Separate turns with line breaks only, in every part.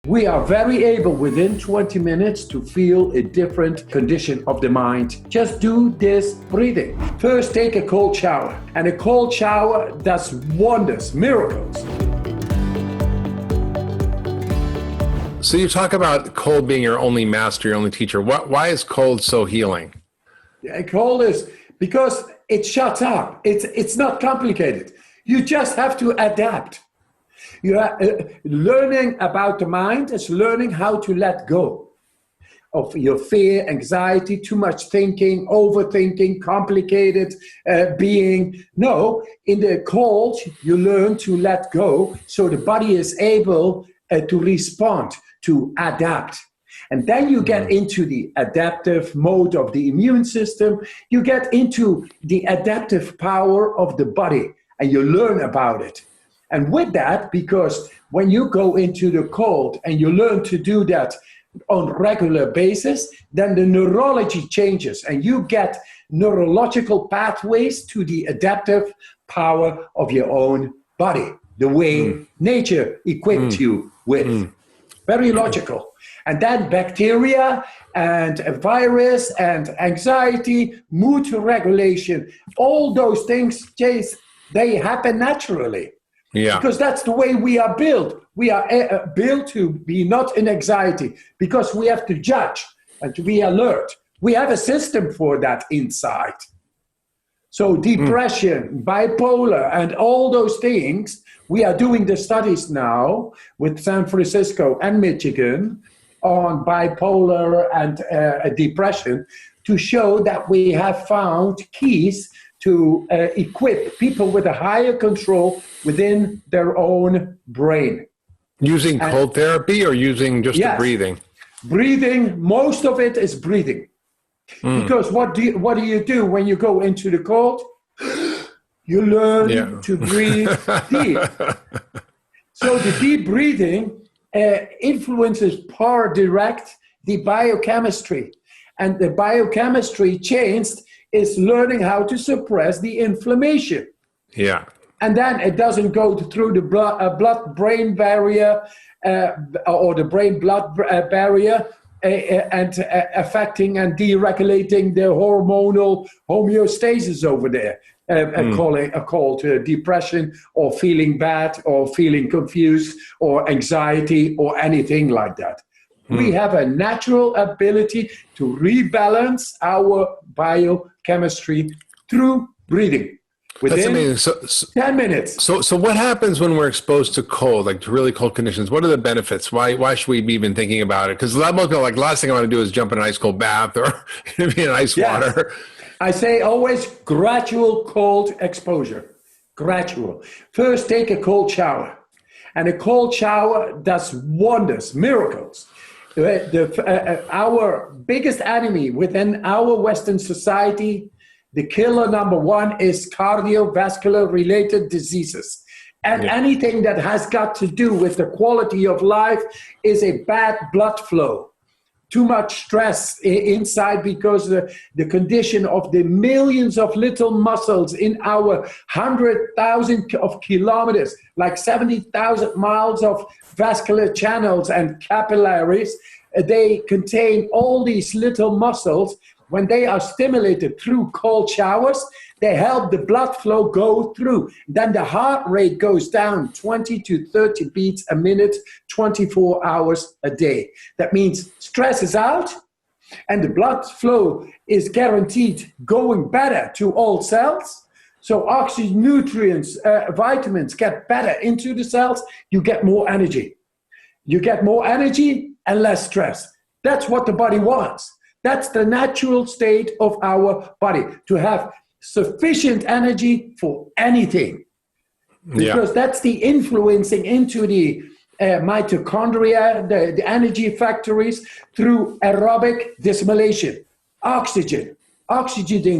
We are very able within 20 minutes to feel a different condition of the mind. Just do this breathing. First, take a cold shower. And a cold shower does wonders, miracles.
So you talk about cold being your only master, your only teacher. Why is cold so healing?
Cold is because it shuts up. It's not complicated. You just have to adapt. You are learning about the mind is learning how to let go of your fear, anxiety, too much thinking, overthinking, complicated being. No, in the cold, you learn to let go so the body is able to respond, to adapt. And then you get into the adaptive mode of the immune system. You get into the adaptive power of the body, and you learn about it. And with that, because when you go into the cold and you learn to do that on a regular basis, then the neurology changes and you get neurological pathways to the adaptive power of your own body, the way nature equipped you with. Very logical. And then bacteria and a virus and anxiety, mood regulation, all those things, Chase, they happen naturally.
Yeah.
Because that's the way we are built. We are built to be not in anxiety because we have to judge and to be alert. We have a system for that inside. So depression, bipolar, and all those things, we are doing the studies now with San Francisco and Michigan on bipolar and depression to show that we have found keys to equip people with a higher control within their own brain.
Using cold therapy or using just the breathing?
Breathing, most of it is breathing. Because what do you do when you go into the cold? You learn to breathe deep. So the deep breathing influences par direct the biochemistry. And the biochemistry changed is learning how to suppress the inflammation.
Yeah.
And then it doesn't go through the blood-brain barrier or the brain-blood barrier and affecting and deregulating the hormonal homeostasis over there, called depression or feeling bad or feeling confused or anxiety or anything like that. We have a natural ability to rebalance our biochemistry through breathing within 10 minutes.
So what happens when we're exposed to cold, like to really cold conditions? What are the benefits? Why should we be even thinking about it? Because most people like, last thing I want to do is jump in an ice cold bath or be in ice water.
I say always gradual cold exposure. Gradual. First, take a cold shower. And a cold shower does wonders, miracles. Our biggest enemy within our Western society, the killer number one is cardiovascular related diseases. And anything that has got to do with the quality of life is a bad blood flow. Too much stress inside because the condition of the millions of little muscles in our 100,000 of kilometers, like 70,000 miles of vascular channels and capillaries, they contain all these little muscles. When they are stimulated through cold showers, they help the blood flow go through. Then the heart rate goes down 20 to 30 beats a minute, 24 hours a day. That means stress is out and the blood flow is guaranteed going better to all cells. So oxygen, nutrients, vitamins get better into the cells. You get more energy. You get more energy and less stress. That's what the body wants. That's the natural state of our body, to have sufficient energy for anything. Because that's the influencing into the mitochondria, the energy factories, through aerobic dissimulation. Oxygen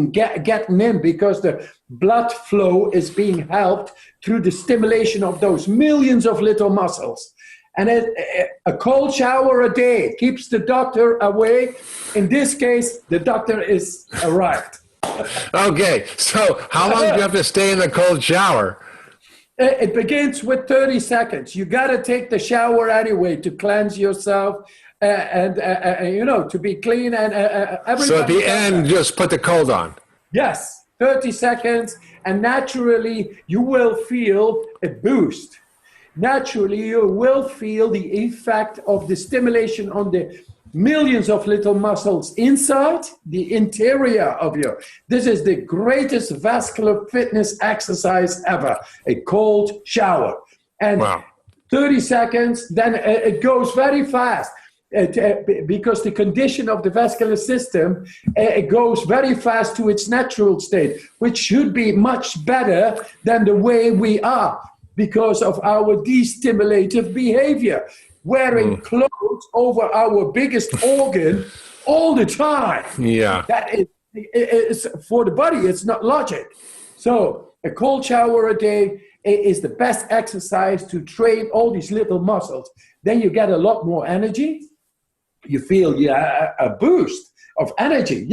getting in because the blood flow is being helped through the stimulation of those millions of little muscles. And a cold shower a day keeps the doctor away. In this case, the doctor is arrived.
Okay, so how long do you have to stay in the cold shower?
It begins with 30 seconds. You got to take the shower anyway to cleanse yourself and to be clean. And
so at the end, just put the cold on.
Yes, 30 seconds. And naturally, you will feel a boost. Naturally, you will feel the effect of the stimulation on the millions of little muscles inside the interior of you. This is the greatest vascular fitness exercise ever, a cold shower. And 30 seconds, then it goes very fast. Because the condition of the vascular system, it goes very fast to its natural state, which should be much better than the way we are because of our destimulative behavior. Wearing clothes over our biggest organ all the time. Yeah. That is for the body, it's not logic. So a cold shower a day is the best exercise to train all these little muscles. Then you get a lot more energy. You feel a boost of energy,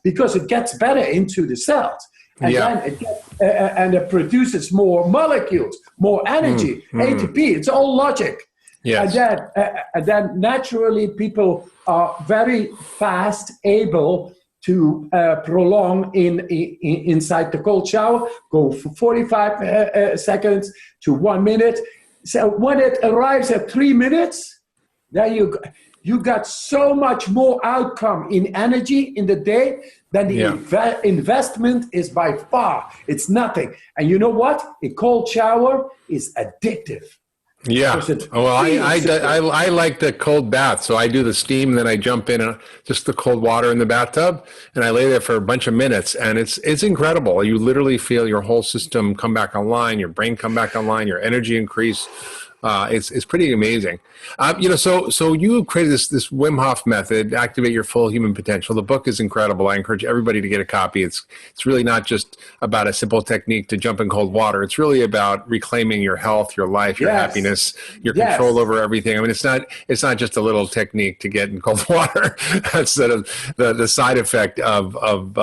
because it gets better into the cells. And then it produces more molecules, more energy, ATP. It's all logic. Yes. And then naturally people are very fast able to prolong inside the cold shower, go for 45 seconds to 1 minute. So when it arrives at 3 minutes, then you got so much more outcome in energy in the day than the investment is by far. It's nothing. And you know what? A cold shower is addictive.
Yeah. Well, I like the cold bath. So I do the steam, and then I jump in just the cold water in the bathtub, and I lay there for a bunch of minutes, and it's incredible. You literally feel your whole system come back online, your brain come back online, your energy increase. It's pretty amazing. So you created this Wim Hof Method, Activate Your Full Human Potential. The book is incredible. I encourage everybody to get a copy. It's really not just about a simple technique to jump in cold water. It's really about reclaiming your health, your life, your happiness, your control over everything. I mean, it's not just a little technique to get in cold water. Instead of the side effect of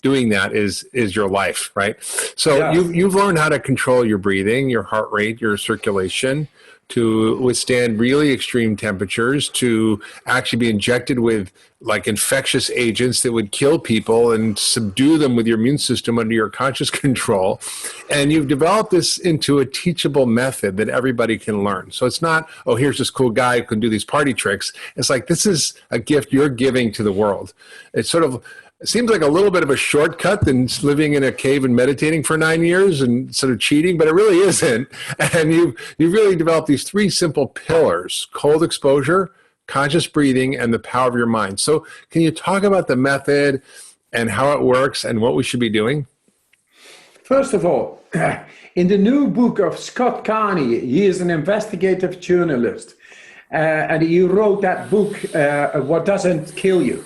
doing that is your life, right? So you've learned how to control your breathing, your heart rate, your circulation, to withstand really extreme temperatures, to actually be injected with like infectious agents that would kill people and subdue them with your immune system under your conscious control. And you've developed this into a teachable method that everybody can learn. So it's not, oh, here's this cool guy who can do these party tricks. It's like, this is a gift you're giving to the world. It's sort of, it seems like a little bit of a shortcut than living in a cave and meditating for 9 years and sort of cheating, but it really isn't. And you've really developed these 3 simple pillars: cold exposure, conscious breathing, and the power of your mind. So can you talk about the method and how it works and what we should be doing?
First of all, in the new book of Scott Carney, he is an investigative journalist, and he wrote that book, What Doesn't Kill You.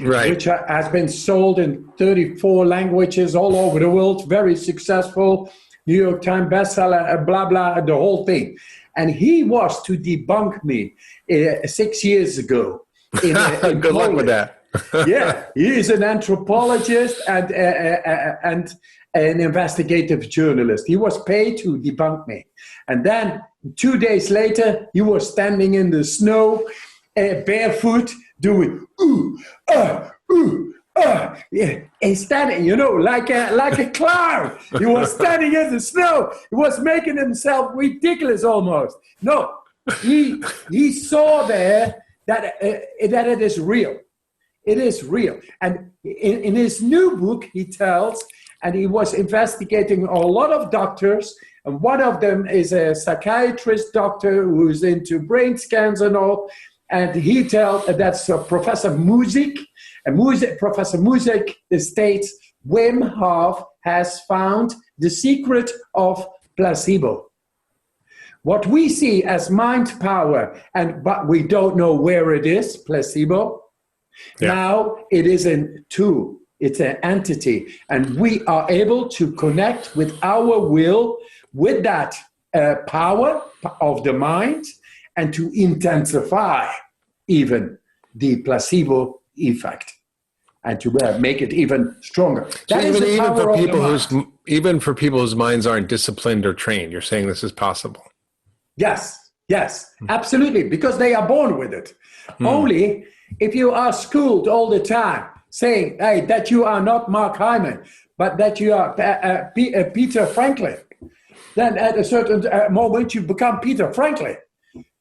Right. Which has been sold in 34 languages all over the world, very successful, New York Times bestseller, blah, blah, the whole thing. And he was to debunk me 6 years ago. In
Good luck with that.
He is an anthropologist and an investigative journalist. He was paid to debunk me. And then 2 days later, he was standing in the snow, barefoot, doing he's standing, like a clown. He was standing in the snow. He was making himself ridiculous almost. No, he saw there that it is real. It is real. And in his new book, he tells, and he was investigating a lot of doctors, and one of them is a psychiatrist doctor who's into brain scans and all. And he tells, that's Professor Music. And Professor Music states, Wim Hof has found the secret of placebo. What we see as mind power, but we don't know where it is, placebo. Yeah. Now it is a tool. It's an entity. And we are able to connect with our will, with that power of the mind, and to intensify even the placebo effect. and to make it even stronger. That
So
is the
even
power
for
of the
people
mind.
even for people whose minds aren't disciplined or trained, you're saying this is possible.
Yes, absolutely, because they are born with it. Only if you are schooled all the time, saying, hey, that you are not Mark Hyman, but that you are Peter Franklin, then at a certain moment you become Peter Franklin.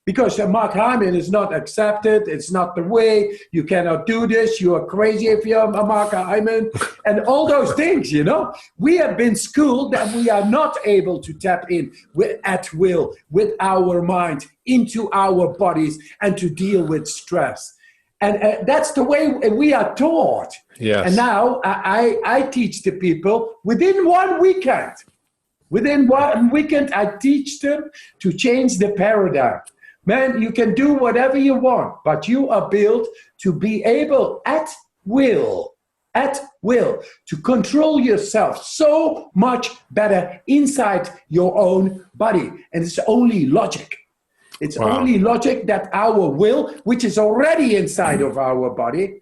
Because Mark Hyman is not accepted, it's not the way, you cannot do this, you are crazy if you're a Mark Hyman, and all those things, you know. We have been schooled that we are not able to tap in at will with our mind into our bodies and to deal with stress. And that's the way we are taught.
Yes.
And now I teach the people within 1 weekend. Within 1 weekend, I teach them to change the paradigm. Man, you can do whatever you want, but you are built to be able at will, to control yourself so much better inside your own body. And it's only logic. It's only logic that our will, which is already inside of our body,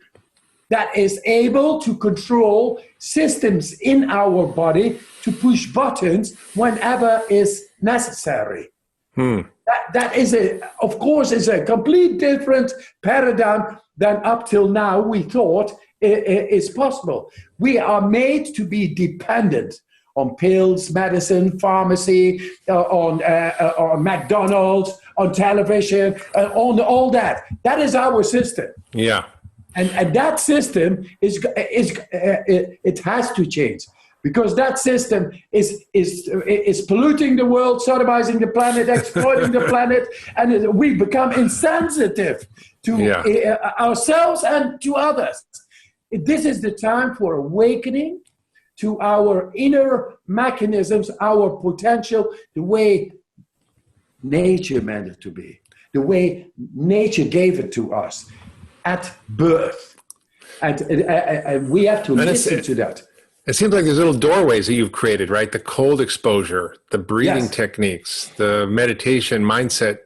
that is able to control systems in our body to push buttons whenever is necessary. That is of course, is a complete different paradigm than up till now we thought is possible. We are made to be dependent on pills, medicine, pharmacy, on McDonald's, on television, on all that. That is our system.
Yeah.
And that system it has to change. Because that system is polluting the world, sodomizing the planet, exploiting the planet, and we become insensitive to ourselves and to others. This is the time for awakening to our inner mechanisms, our potential, the way nature meant it to be, the way nature gave it to us at birth. And we have to listen to that.
It seems like there's little doorways that you've created, right? The cold exposure, the breathing techniques, the meditation mindset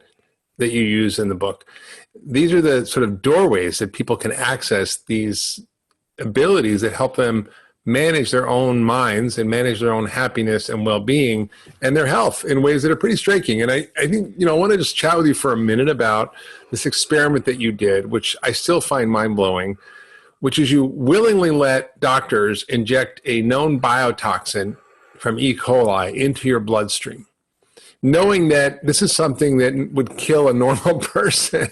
that you use in the book. These are the sort of doorways that people can access these abilities that help them manage their own minds and manage their own happiness and well-being and their health in ways that are pretty striking. And I think, I want to just chat with you for a minute about this experiment that you did, which I still find mind-blowing, which is you willingly let doctors inject a known biotoxin from E. coli into your bloodstream, knowing that this is something that would kill a normal person.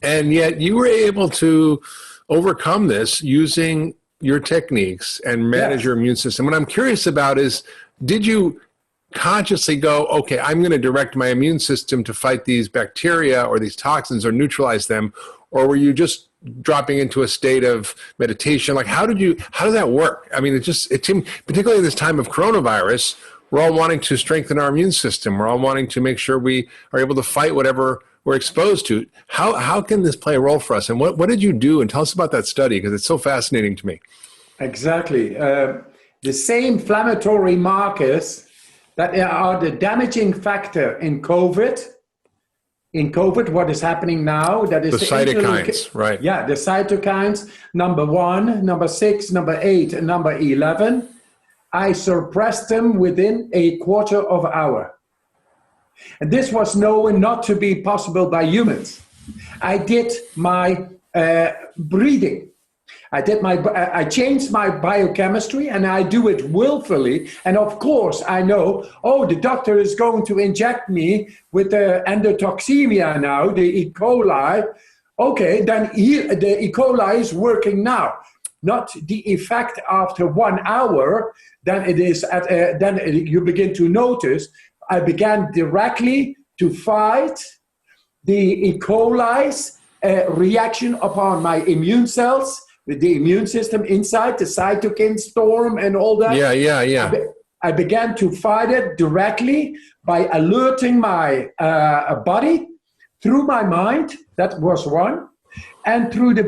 And yet you were able to overcome this using your techniques and manage your immune system. What I'm curious about is, did you consciously go, okay, I'm going to direct my immune system to fight these bacteria or these toxins or neutralize them? Or were you just dropping into a state of meditation? Like, how did that work? I mean, it seemed, particularly in this time of coronavirus, we're all wanting to strengthen our immune system. We're all wanting to make sure we are able to fight whatever we're exposed to. How can this play a role for us? And what did you do? And tell us about that study, because it's so fascinating to me.
Exactly. The same inflammatory markers that are the damaging factor in COVID. In COVID, what is happening now, that is
the cytokines, right?
Yeah, the cytokines, number 1, number 6, number 8, and number 11. I suppressed them within a quarter of an hour. And this was known not to be possible by humans. I did my breathing. I changed my biochemistry, and I do it willfully. And of course, I know, the doctor is going to inject me with the endotoxemia now, the E. coli. Okay, then the E. coli is working now. Not the effect after 1 hour. Then it is. Then you begin to notice. I began directly to fight the E. coli's reaction upon my immune cells. With the immune system inside, the cytokine storm and all that.
Yeah.
I began to fight it directly by alerting my body through my mind, that was one, and through the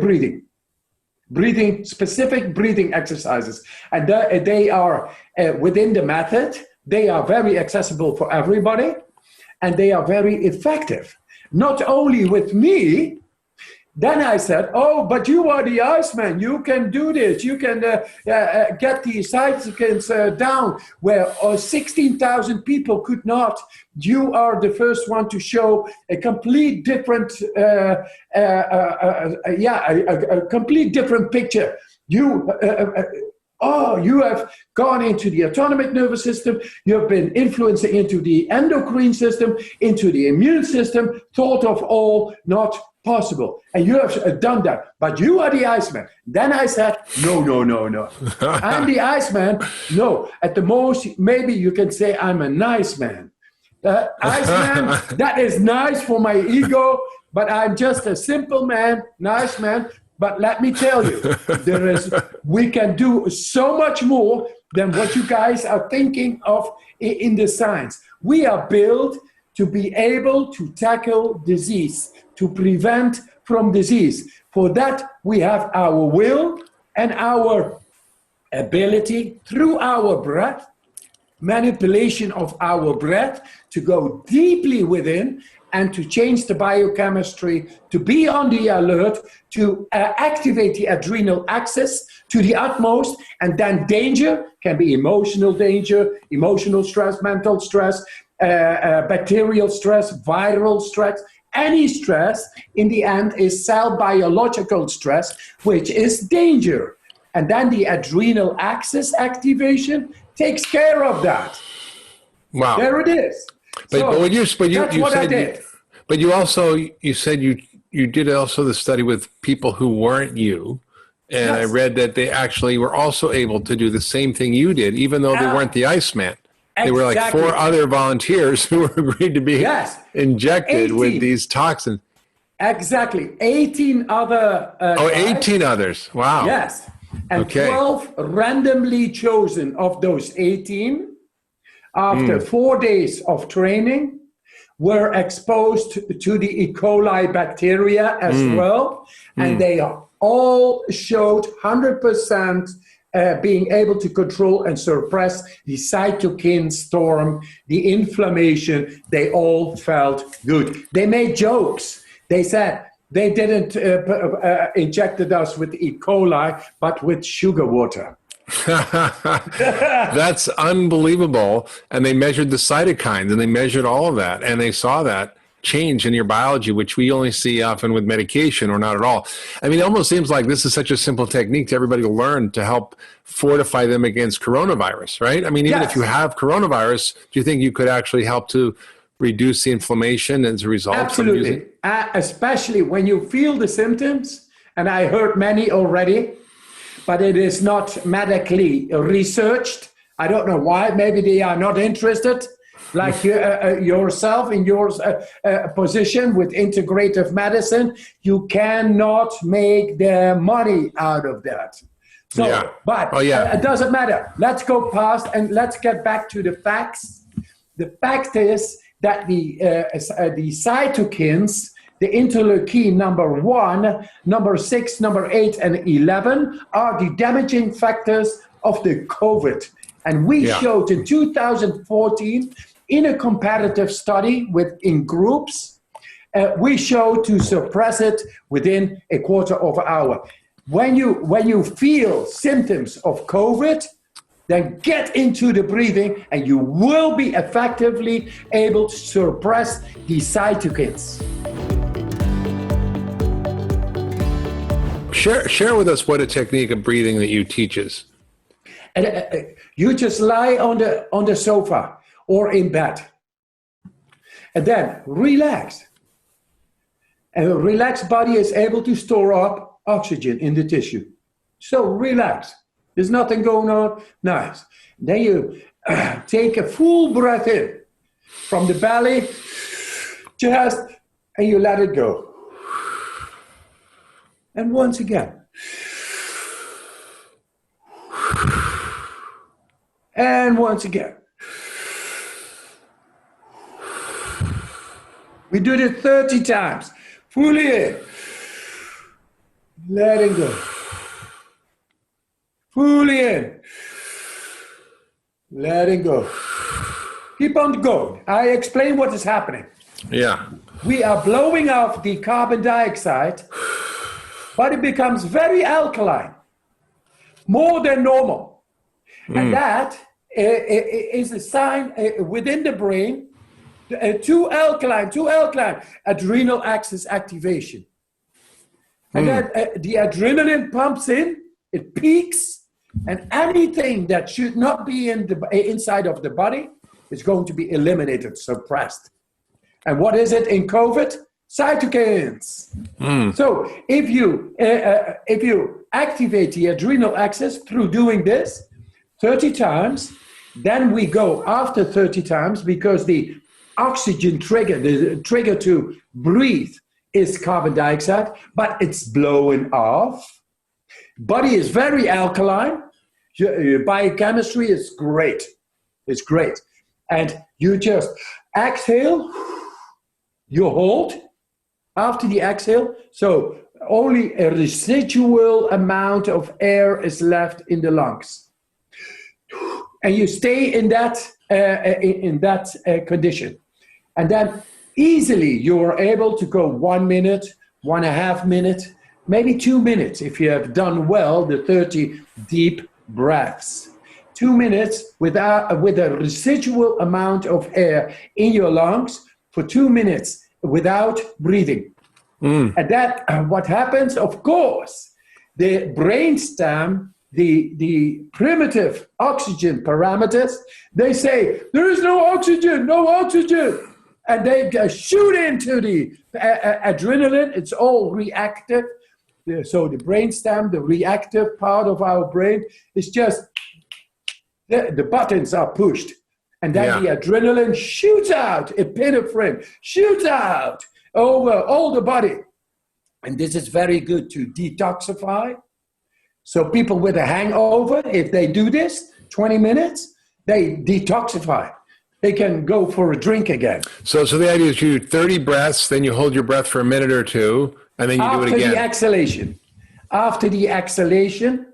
breathing, specific breathing exercises. And they are within the method. They are very accessible for everybody, and they are very effective. Not only with me, Then I said, oh, but you are the Iceman. You can do this. You can get the cytokines down where 16,000 people could not. You are the first one to show a complete different, a complete different picture. You have gone into the autonomic nervous system. You have been influencing into the endocrine system, into the immune system. Thought of all not possible. And you have done that. But you are the Iceman. Then I said, no. I'm the Iceman. No. At the most, maybe you can say I'm a nice man. Iceman, that is nice for my ego, but I'm just a simple man, nice man. But let me tell you, we can do so much more than what you guys are thinking of in the science. We are built to be able to tackle disease, to prevent from disease. For that, we have our will and our ability through our breath, manipulation of our breath, to go deeply within and to change the biochemistry, to be on the alert, to activate the adrenal axis to the utmost. And then danger can be emotional danger, emotional stress, mental stress, bacterial stress, viral stress. Any stress, in the end, is cell biological stress, which is danger. And then the adrenal axis activation takes care of that.
Wow.
There it is.
But you said you did also the study with people who weren't you. And yes. I read that they actually were also able to do the same thing you did, even though they weren't the Iceman. They were like 4 other volunteers who were agreed to be injected with these toxins.
Exactly. 18 other guys.
18 others. Wow.
Yes. And 12 randomly chosen of those 18, after 4 days of training, were exposed to the E. coli bacteria as well. And they all showed 100% being able to control and suppress the cytokine storm, the inflammation. They all felt good. They made jokes. They said they didn't injected us with E. coli, but with sugar water.
That's unbelievable. And they measured the cytokines and they measured all of that. And they saw that change in your biology, which we only see often with medication or not at all. I mean, it almost seems like this is such a simple technique to everybody to learn to help fortify them against coronavirus, right? I mean, even if you have coronavirus, do you think you could actually help to reduce the inflammation as a result?
Absolutely. Especially when you feel the symptoms, and I heard many already, but it is not medically researched. I don't know why. Maybe they are not interested. Like yourself in your position with integrative medicine, you cannot make the money out of that. So, but it doesn't matter. Let's go past and let's get back to the facts. The fact is that the cytokines, the interleukin number 1, number 6, number 8, and 11 are the damaging factors of the COVID. And we showed in 2014 in a comparative study in groups, we showed to suppress it within a quarter of an hour. When you feel symptoms of COVID, then get into the breathing and you will be effectively able to suppress the cytokines.
Share with us what a technique of breathing that you teach is.
You just lie on the sofa or in bed. And then relax. And a relaxed body is able to store up oxygen in the tissue. So relax. There's nothing going on. Nice. Then you take a full breath in from the belly, chest, and you let it go. And once again. And once again. We did it 30 times. Fully in. Letting go. Fully in. Letting go. Keep on going. I explain what is happening.
Yeah.
We are blowing off the carbon dioxide body becomes very alkaline, more than normal. And that is a sign within the brain, too alkaline, adrenal axis activation. And then the adrenaline pumps in, it peaks, and anything that should not be in the inside of the body is going to be eliminated, suppressed. And what is it in COVID? Cytokines. So if you activate the adrenal axis through doing this 30 times, then we go after 30 times, because the oxygen trigger, the trigger to breathe, is carbon dioxide, but it's blowing off. Body is very alkaline. Your biochemistry is great. It's great. And you just exhale, you hold after the exhale. So only a residual amount of air is left in the lungs. And you stay in that condition. And then easily you are able to go 1 minute, 1.5 minutes, maybe 2 minutes if you have done well the 30 deep breaths. 2 minutes with a residual amount of air in your lungs for 2 minutes without breathing. And that, what happens, of course, the brainstem, the primitive oxygen parameters, they say, there is no oxygen. And they shoot into the adrenaline. It's all reactive. So the brainstem, the reactive part of our brain, is just, the buttons are pushed. And then the adrenaline shoots out, epinephrine shoots out over all the body. And this is very good to detoxify. So people with a hangover, if they do this 20 minutes, they detoxify. They can go for a drink again.
So the idea is you do 30 breaths, then you hold your breath for a minute or two, and then you do it again.
After the exhalation,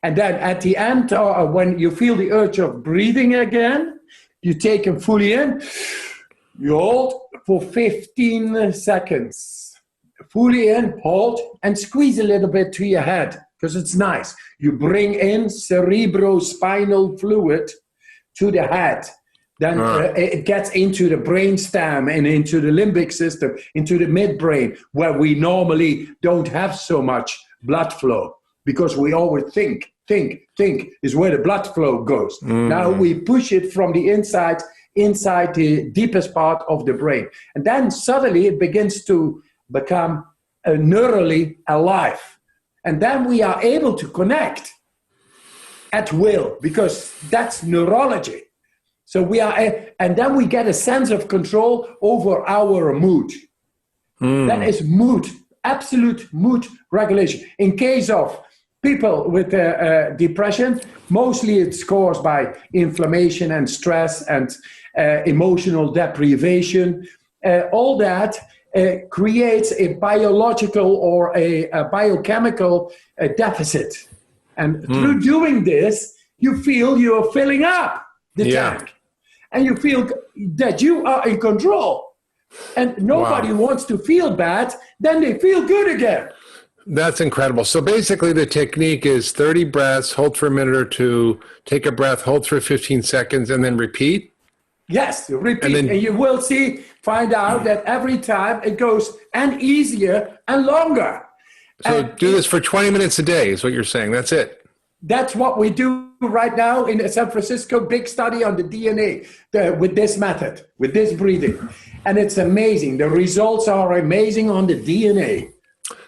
and then at the end, when you feel the urge of breathing again, you take them fully in, you hold for 15 seconds. Fully in, hold, and squeeze a little bit to your head, because it's nice. You bring in cerebrospinal fluid to the head. Then it gets into the brainstem and into the limbic system, into the midbrain, where we normally don't have so much blood flow, because we always think is where the blood flow goes. Now we push it from the inside the deepest part of the brain. And then suddenly it begins to become neurally alive. And then we are able to connect at will, because that's neurology. So we are, and then we get a sense of control over our mood. That is mood, absolute mood regulation. In case of people with depression, mostly it's caused by inflammation and stress and emotional deprivation. All that creates a biological or a biochemical deficit. And through doing this, you feel you're filling up the tank. And you feel that you are in control. And nobody wants to feel bad, then they feel good again.
That's incredible. So basically the technique is 30 breaths, hold for a minute or two, take a breath, hold for 15 seconds, and then repeat?
Yes, repeat. And you will find out that every time it goes and easier and longer.
So do this for 20 minutes a day is what you're saying. That's it.
That's what we do right now in San Francisco, big study on the DNA with this method, with this breathing. And it's amazing. The results are amazing on the DNA.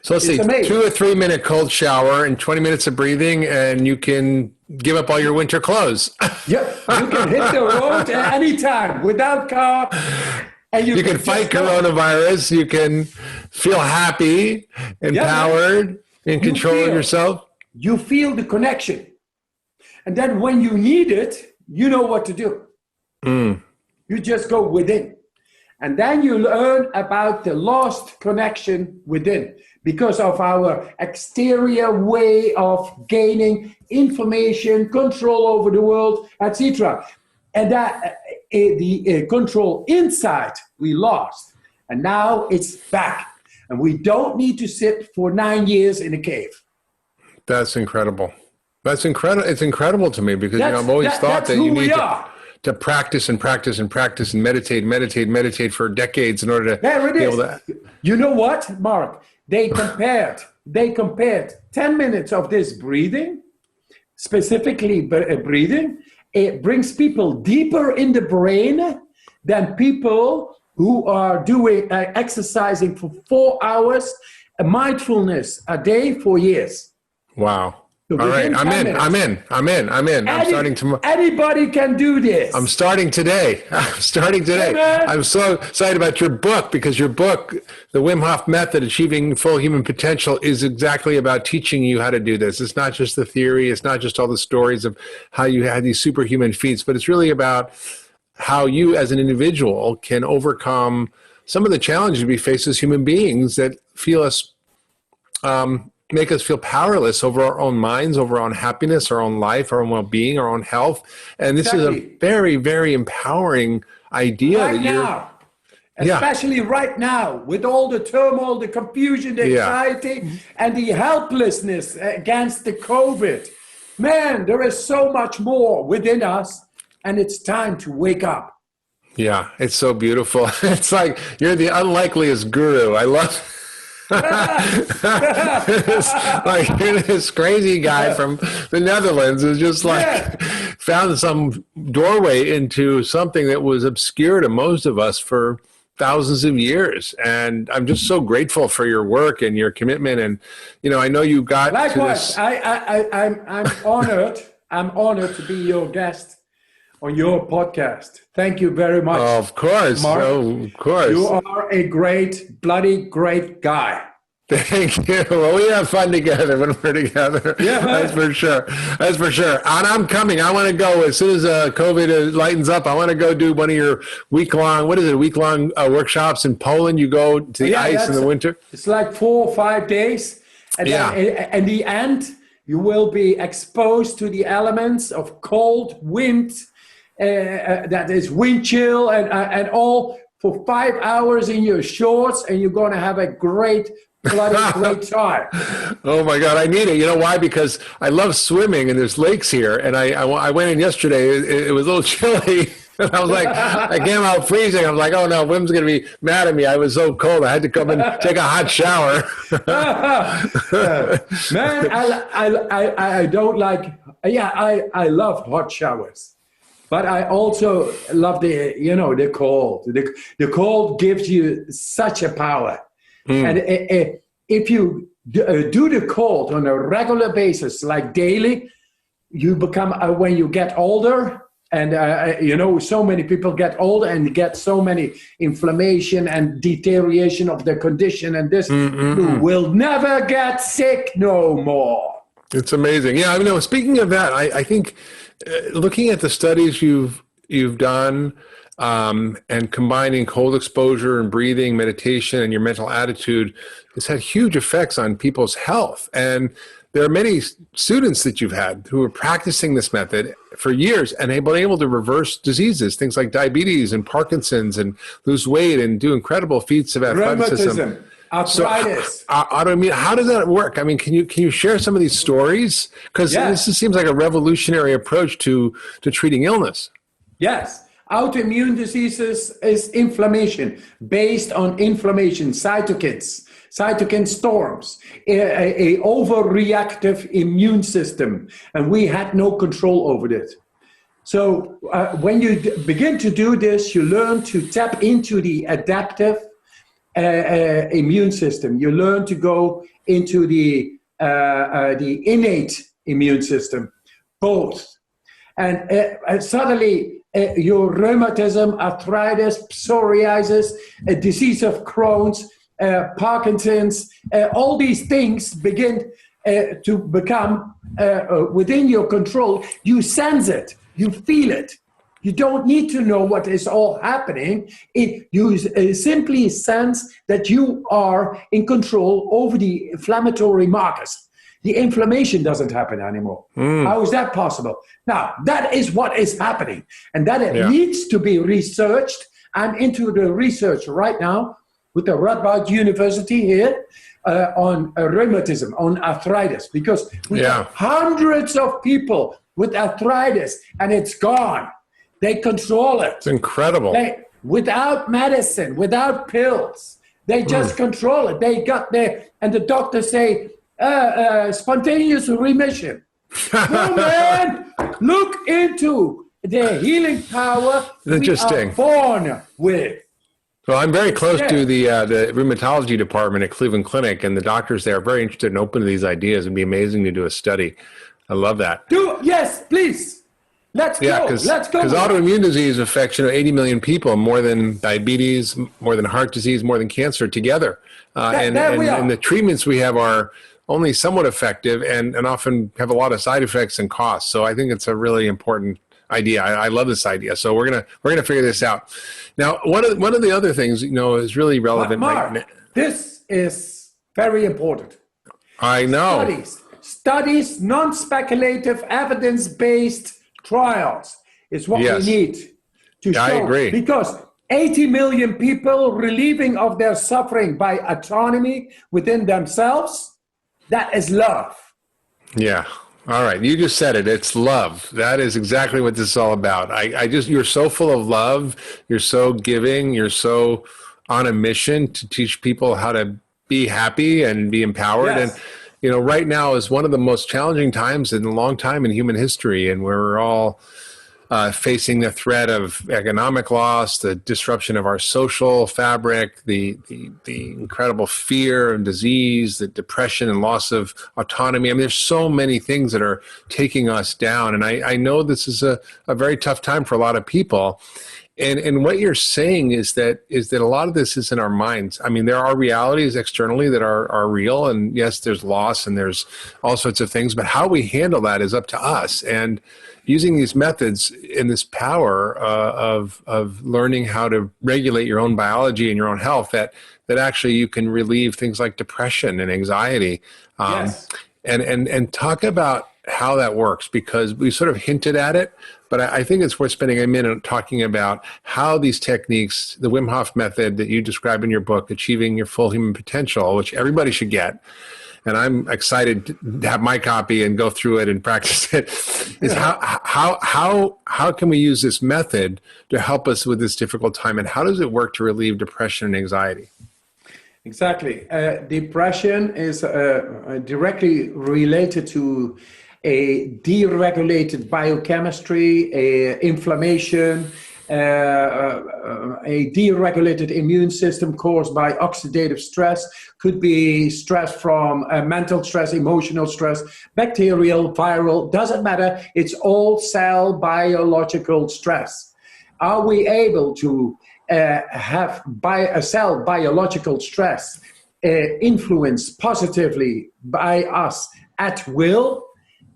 So let's see, 2 or 3 minute cold shower and 20 minutes of breathing, and you can give up all your winter clothes.
Yep, you can hit the road at any time without car. And you
can fight coronavirus. You can feel happy, empowered, in control of yourself.
You feel the connection. And then when you need it, you know what to do. You just go within. And then you learn about the lost connection within, because of our exterior way of gaining information, control over the world, etc. And that the control inside we lost. And now it's back. And we don't need to sit for 9 years in a cave.
That's incredible. That's incredible. It's incredible to me because I've always thought that you need to practice and practice and practice and meditate for decades in order to
there it
be
is.
able to.
You know what, Mark? They compared 10 minutes of this breathing, specifically breathing. It brings people deeper in the brain than people who are doing exercising for 4 hours, mindfulness a day for years.
Wow. All right, I'm in. I'm starting tomorrow.
Anybody can do this.
I'm starting today.
Hey,
I'm so excited about your book because your book, The Wim Hof Method, Achieving Full Human Potential, is exactly about teaching you how to do this. It's not just the theory. It's not just all the stories of how you had these superhuman feats, but it's really about how you as an individual can overcome some of the challenges we face as human beings that make us feel powerless over our own minds, over our own happiness, our own life, our own well-being, our own health. And this is a very, very empowering idea.
Especially right now, with all the turmoil, the confusion, the anxiety, and the helplessness against the COVID. Man, there is so much more within us, and it's time to wake up.
Yeah, it's so beautiful. It's like you're the unlikeliest guru. I love like you're this crazy guy from the Netherlands who's just found some doorway into something that was obscure to most of us for thousands of years. And I'm just so grateful for your work and your commitment. And I know you got
likewise. I'm honored. I'm honored to be your guest on your podcast. Thank you very much.
Of course.
Mark.
Of course.
You are a bloody great guy.
Thank you. Well, we have fun together when we're together.
Yeah,
that's for sure. That's for sure. And I'm coming. I want to go as soon as COVID lightens up. I want to go do one of your week-long workshops in Poland. You go to the ice in the winter.
It's like 4 or 5 days. And then in the end, you will be exposed to the elements of cold, wind, that is wind chill and all for 5 hours in your shorts, and you're going to have a great time.
Oh my God, I need it. You know why? Because I love swimming and there's lakes here. And I went in yesterday. It was a little chilly. And I was like, I came out freezing. I was like, oh no, Wim's going to be mad at me. I was so cold. I had to come and take a hot shower.
Man, I don't like, I love hot showers. But I also love the cold. The cold gives you such a power. And if you do the cold on a regular basis, like daily, you become, when you get older, and so many people get older and get so many inflammation and deterioration of their condition, and this, you will never get sick no more.
It's amazing. Yeah, speaking of that, I think looking at the studies you've done, and combining cold exposure and breathing, meditation, and your mental attitude has had huge effects on people's health. And there are many students that you've had who are practicing this method for years and been able to reverse diseases, things like diabetes and Parkinson's, and lose weight and do incredible feats of athleticism.
Arthritis.
How does that work? I mean, can you share some of these stories? Because this seems like a revolutionary approach to treating illness.
Yes. Autoimmune diseases is inflammation, based on inflammation, cytokine storms, a overreactive immune system, and we had no control over it. So when you begin to do this, you learn to tap into the adaptive immune system. You learn to go into the innate immune system, both. And suddenly your rheumatism, arthritis, psoriasis, a disease of Crohn's, Parkinson's, all these things begin to become within your control. You sense it, you feel it. You don't need to know what is all happening. You simply sense that you are in control over the inflammatory markers. The inflammation doesn't happen anymore. How is that possible? Now, that is what is happening. And that it needs to be researched. I'm into the research right now with the Radboud University here on rheumatism, on arthritis, because we have hundreds of people with arthritis and it's gone. They control it.
It's incredible.
Without medicine, without pills, they just control it. They got there, and the doctors say, spontaneous remission. No, man, look into the healing power we are born with.
Well, I'm very close to the rheumatology department at Cleveland Clinic, and the doctors there are very interested and open to these ideas. It'd be amazing to do a study. I love that.
Yes, please. Let's go. Let's go.
Because autoimmune disease affects 80 million people, more than diabetes, more than heart disease, more than cancer together. And the treatments we have are only somewhat effective and often have a lot of side effects and costs. So I think it's a really important idea. I love this idea. So we're gonna figure this out. Now, one of the other things is really relevant.
Mark, this is very important.
I know.
Studies, non-speculative, evidence-based trials is what we need to show.
I agree.
Because 80 million people relieving of their suffering by autonomy within themselves, that is love.
Yeah. All right. You just said it. It's love. That is exactly what this is all about. You're so full of love. You're so giving. You're so on a mission to teach people how to be happy and be empowered.
Yes.
And, right now is one of the most challenging times in a long time in human history. And we're all facing the threat of economic loss, the disruption of our social fabric, the incredible fear of disease, the depression and loss of autonomy. I mean, there's so many things that are taking us down. And I know this is a very tough time for a lot of people. And what you're saying is that a lot of this is in our minds. I mean, there are realities externally that are real. And yes, there's loss and there's all sorts of things. But how we handle that is up to us. And using these methods and this power of learning how to regulate your own biology and your own health, that actually you can relieve things like depression and anxiety. And talk about how that works, because we sort of hinted at it, but I think it's worth spending a minute talking about how these techniques, the Wim Hof Method that you describe in your book, Achieving Your Full Human Potential, which everybody should get, and I'm excited to have my copy and go through it and practice it, is how can we use this method to help us with this difficult time, and how does it work to relieve depression and anxiety?
Exactly. Depression is directly related to a deregulated biochemistry, inflammation, a deregulated immune system caused by oxidative stress. Could be stress from mental stress, emotional stress, bacterial, viral, doesn't matter. It's all cell biological stress. Are we able to have cell biological stress influenced positively by us at will?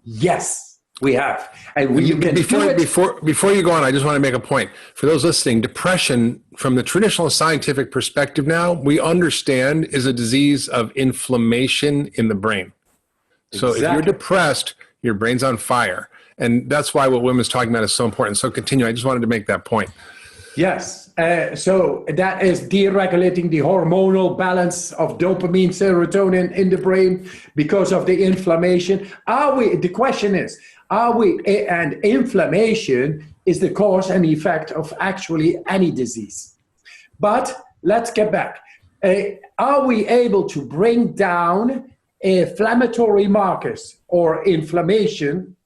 Yes, we have. And before you go on, I just want to make a point. For those listening, depression, from the traditional scientific perspective now, we understand is a disease of inflammation in the brain. So if you're depressed, your brain's on fire. And that's why what Wim is talking about is so important. So continue. I just wanted to make that point. Yes. So that is deregulating the hormonal balance of dopamine, serotonin in the brain because of the inflammation. The question is, and inflammation is the cause and effect of actually any disease. But let's get back. Are we able to bring down inflammatory markers or inflammation?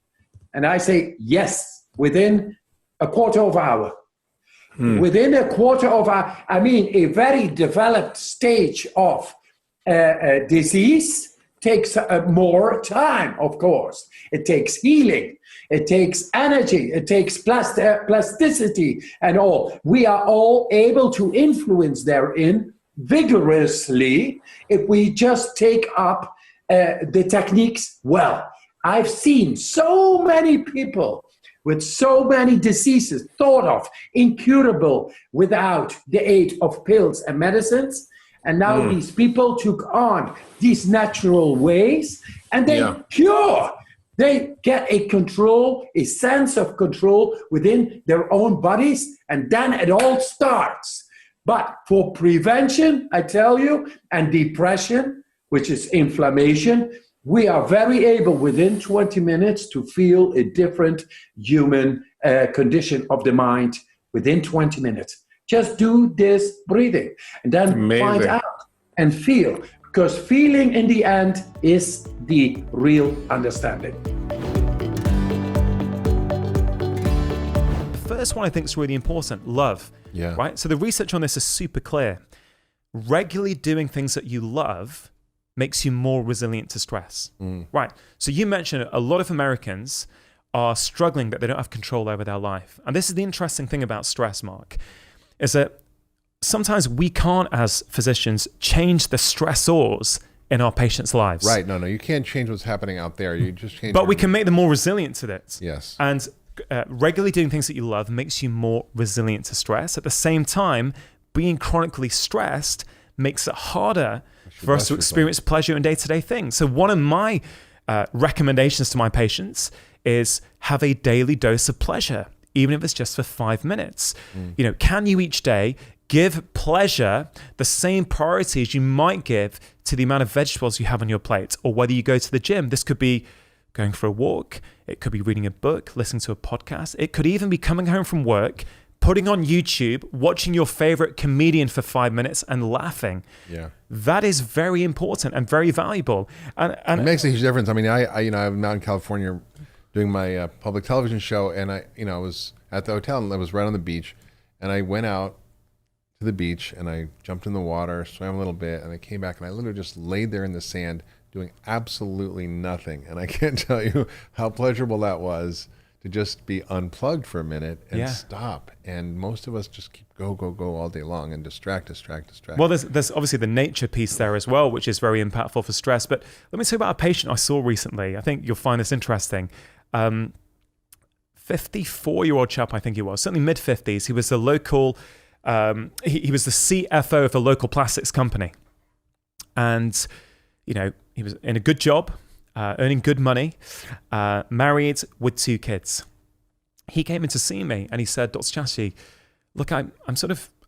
And I say yes, within a quarter of an hour. Within a quarter of a very developed stage of disease takes more time, of course. It takes healing. It takes energy. It takes plasticity and all. We are all able to influence therein vigorously if we just take up the techniques well. I've seen so many people with so many diseases thought of incurable without the aid of pills and medicines. And now these people took on these natural ways and they cure. They get a sense of control within their own bodies. And then it all starts. But for prevention, I tell you, and depression, which is inflammation, we are very able within 20 minutes to feel a different human condition of the mind within 20 minutes. Just do this breathing and then find out and feel, because feeling in the end is the real understanding.
The first one I think is really important, love.
Yeah.
Right? So the research on this is super clear. Regularly doing things that you love makes you more resilient to stress. Right. So you mentioned a lot of Americans are struggling that they don't have control over their life. And this is the interesting thing about stress, Mark, is that sometimes we can't, as physicians, change the stressors in our patients' lives.
Right. No, you can't change what's happening out there. You just change.
But we can make them more resilient to it.
Yes.
And regularly doing things that you love makes you more resilient to stress. At the same time, being chronically stressed makes it harder for us to experience pleasure in day-to-day things. So one of my recommendations to my patients is have a daily dose of pleasure, even if it's just for 5 minutes. You know, can you each day give pleasure the same priorities you might give to the amount of vegetables you have on your plate, or whether you go to the gym? This could be going for a walk. It could be reading a book, listening to a podcast. It could even be coming home from work, putting on YouTube, watching your favorite comedian for 5 minutes and laughing.
Yeah.
That is very important and very valuable. And
it makes a huge difference. I mean, I'm out in California doing my public television show, and I was at the hotel and I was right on the beach, and I went out to the beach and I jumped in the water, swam a little bit, and I came back and I literally just laid there in the sand doing absolutely nothing. And I can't tell you how pleasurable that was to just be unplugged for a minute and stop. And most of us just keep go all day long and distract.
Well, there's obviously the nature piece there as well, which is very impactful for stress. But let me tell you about a patient I saw recently. I think you'll find this interesting. 54-year-old chap, I think he was, certainly mid-50s. He was the local, he was the CFO of a local plastics company. And, you know, he was in a good job, earning good money, married with 2 kids. He came in to see me and he said, Dr. Chatterjee, look, I'm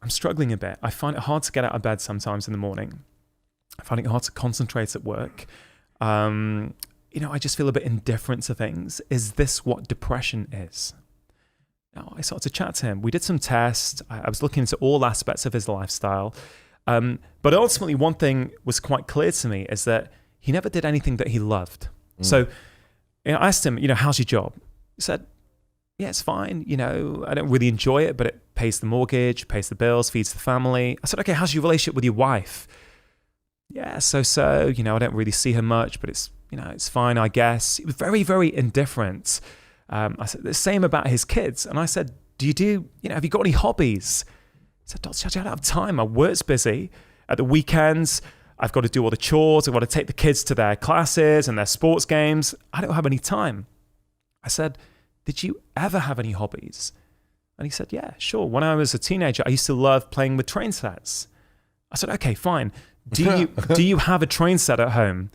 struggling a bit. I find it hard to get out of bed sometimes in the morning. I find it hard to concentrate at work. You know, I just feel a bit indifferent to things. Is this what depression is? Now, I started to chat to him. We did some tests. I was looking into all aspects of his lifestyle. But ultimately, one thing was quite clear to me is that he never did anything that he loved. So I asked him, you know, how's your job? He said, yeah, it's fine. You know, I don't really enjoy it, but it pays the mortgage, pays the bills, feeds the family. I said, okay, how's your relationship with your wife? Yeah, so, you know, I don't really see her much, but it's, you know, it's fine, I guess. He was very, very indifferent. I said the same about his kids. And I said, have you got any hobbies? He said, Dr. Chatterjee, I don't have time. My work's busy. At the weekends, I've got to do all the chores. I've got to take the kids to their classes and their sports games. I don't have any time. I said, did you ever have any hobbies? And he said, yeah, sure. When I was a teenager, I used to love playing with train sets. I said, okay, fine. Do you have a train set at home?